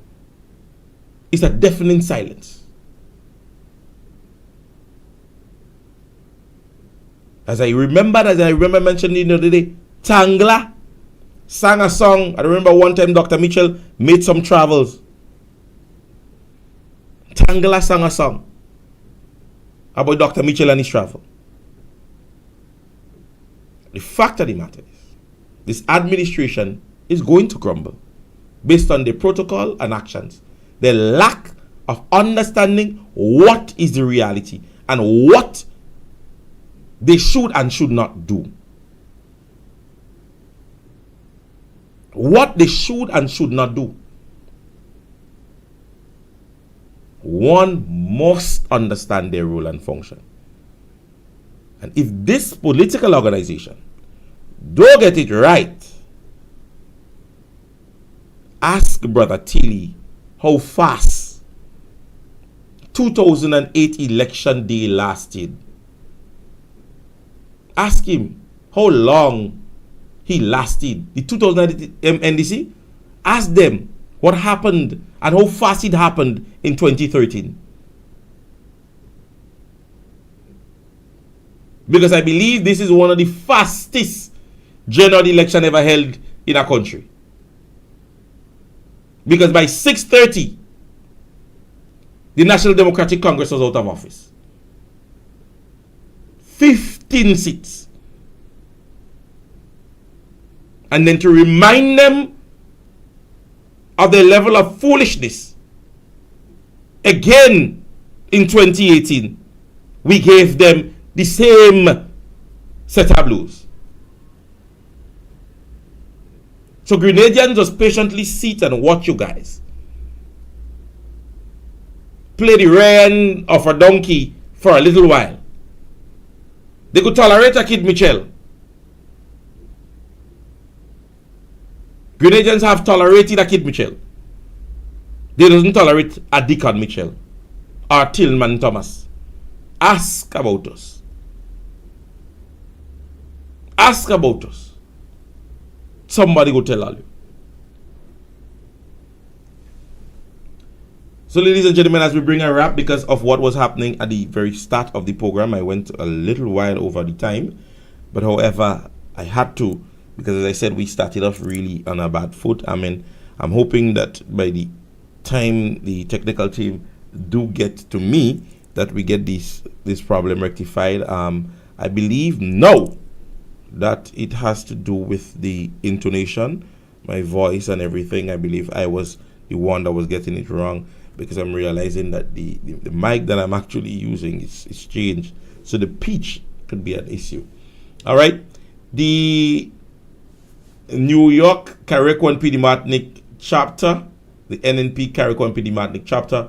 Speaker 2: is a deafening silence. As I remember mentioning the other day, Tangla sang a song. I remember one time Dr. Mitchell made some travels. Tangla sang a song about Dr. Mitchell and his travel. The fact of the matter is, this administration is going to crumble based on the protocol and actions. The lack of understanding what is the reality and what they should and should not do. What they should and should not do. One must understand their role and function. And if this political organization don't get it right, ask Brother Tilly how fast 2008 election day lasted. Ask him how long he lasted. The 2008 NDC, ask them what happened and how fast it happened in 2013. Because I believe this is one of the fastest general election ever held in our country. Because by 6:30, the National Democratic Congress was out of office. 15 seats. And then to remind them of the level of foolishness, again in 2018, we gave them the same set of blues. So Grenadians just patiently sit and watch you guys play the reign of a donkey for a little while. They could tolerate a Kid Mitchell. Grenadians have tolerated a Kid Mitchell. They doesn't tolerate a Deacon Mitchell or Tillman Thomas. Ask about us. Ask about us. Somebody go tell all you. So ladies and gentlemen, as we bring a wrap because of what was happening at the very start of the program, I went a little while over the time. But however, I had to, because as I said, we started off really on a bad foot. I mean, I'm hoping that by the time the technical team do get to me, that we get this problem rectified. I believe now that it has to do with the intonation, my voice and everything. I believe I was the one that was getting it wrong, because I'm realizing that the mic that I'm actually using is changed. So the pitch could be an issue. All right. The New York Carriacou PD Martinique chapter, the NNP Carriacou PD Martinique chapter,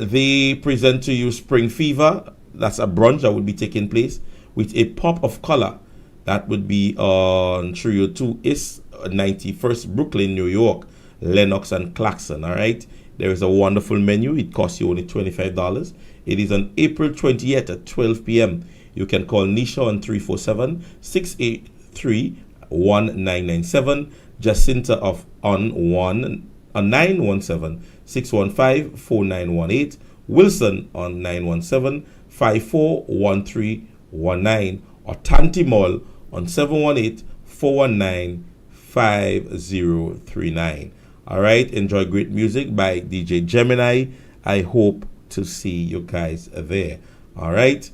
Speaker 2: they present to you Spring Fever. That's a brunch that would be taking place with a pop of color. That would be on 302 East 91st Brooklyn, New York, Lenox and Claxon. All right. There is a wonderful menu. It costs you only $25. It is on April 20th at 12 p.m. You can call Nisha on 347-683-1997. Jacinta on 917-615-4918. Wilson on 917-541319. Or Tanti Mall on 718-419-5039. All right, enjoy great music by DJ Gemini. I hope to see you guys there. All right.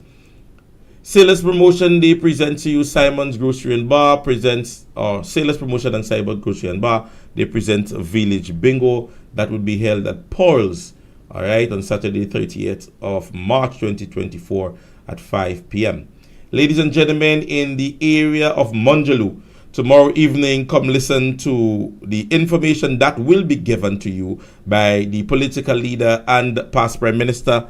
Speaker 2: Sailors Promotion Day presents to you Simon's Grocery and Bar presents, or Sailors Promotion and Cyber Grocery and Bar, they present Village Bingo that will be held at Paul's, all right, on Saturday 30th of March 2024 at 5 p.m. Ladies and gentlemen, in the area of Monjaloo, tomorrow evening, come listen to the information that will be given to you by the political leader and past Prime Minister,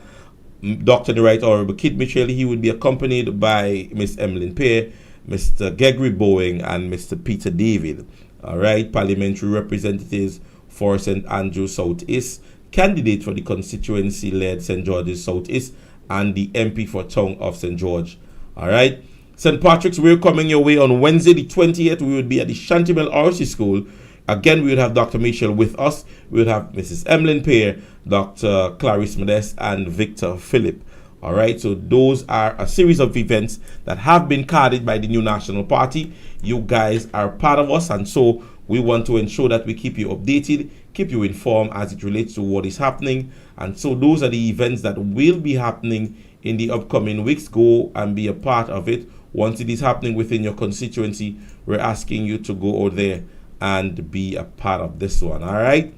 Speaker 2: Dr. the Right Honorable Kid Mitchell. He will be accompanied by Miss Emmeline Pear, Mr. Gregory Boeing, and Mr. Peter David. All right, parliamentary representatives for St. Andrews Southeast, candidate for the constituency-led St. George's Southeast, and the MP for Town of St. George. All right, St. Patrick's, we're coming your way on Wednesday the 20th. We will be at the Shantimel RC School. Again, we will have Dr. Mitchell with us. We will have Mrs. Emmeline Pear, Dr. Clarice Modeste, and Victor Philip. All right, so those are a series of events that have been carded by the new National Party. You guys are part of us, and so we want to ensure that we keep you updated, keep you informed as it relates to what is happening. And so those are the events that will be happening in the upcoming weeks. Go and be a part of it. Once it is happening within your constituency, we're asking you to go out there and be a part of this one. All right,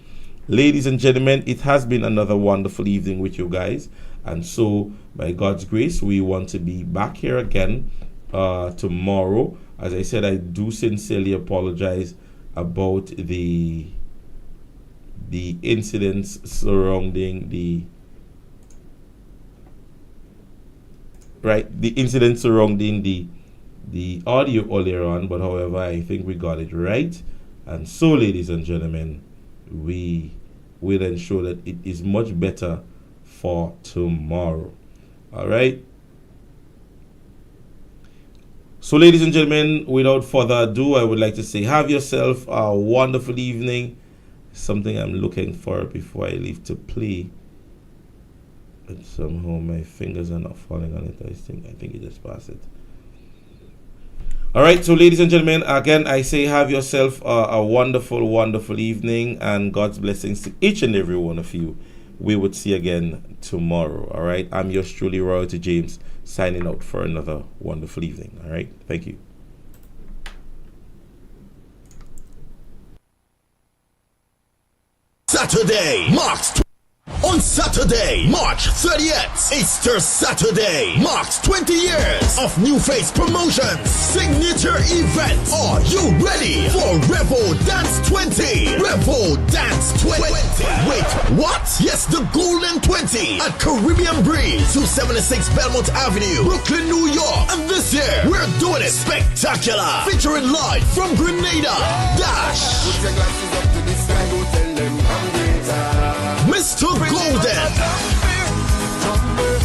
Speaker 2: ladies and gentlemen, it has been another wonderful evening with you guys, and so by God's grace we want to be back here again tomorrow. As I said, I do sincerely apologize about the incidents surrounding the audio earlier on, but however, I think we got it right. And so, ladies and gentlemen, we will ensure that it is much better for tomorrow. All right. So, ladies and gentlemen, without further ado, I would like to say have yourself a wonderful evening. Something I'm looking for before I leave to play. But somehow my fingers are not falling on it. I think it just passed it. All right, so ladies and gentlemen, again, I say have yourself a wonderful, wonderful evening, and God's blessings to each and every one of you. We would see you again tomorrow. All right, I'm yours truly, Royalty James, signing out for another wonderful evening. All right, thank you.
Speaker 6: Saturday, on Saturday, March 30th, Easter Saturday marks 20 years of New Face Promotions signature event. Are you ready for Revo Dance 20? Revo Dance 20. Wait, what? Yes, the Golden 20 at Caribbean Breeze, 276 Belmont Avenue, Brooklyn, New York. And this year, we're doing it spectacular, featuring live from Grenada, Dash, Mr. Golden.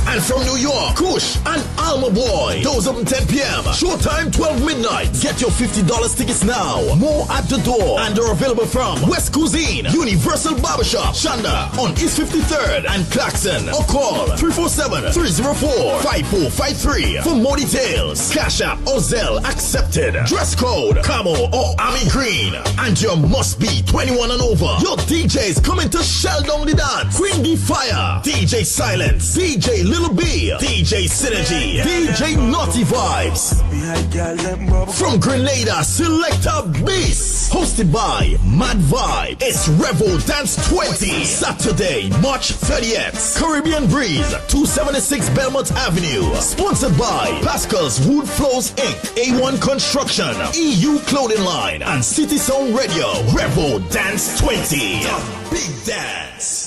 Speaker 6: And from New York, Kush and Alma Boy. Those open 10 p.m. Showtime 12 midnight. Get your $50 tickets now. More at the door. And they're available from West Cuisine, Universal Barbershop, Shanda on East 53rd and Claxon. Or call 347-304-5453 for more details. Cash App or Zelle accepted. Dress code Camo or Army Green. And you must be 21 and over. Your DJs coming to shell down the dance. Queen D Fire, DJ Silence, DJ Little B, DJ Synergy, DJ Naughty Vibes. From Grenada, Selector Beast. Hosted by Mad Vibe. It's Revo Dance 20. Saturday, March 30th. Caribbean Breeze, 276 Belmont Avenue. Sponsored by Pascal's Wood Flows Inc., A1 Construction, EU Clothing Line, and City Sound Radio. Revo Dance 20. The Big Dance.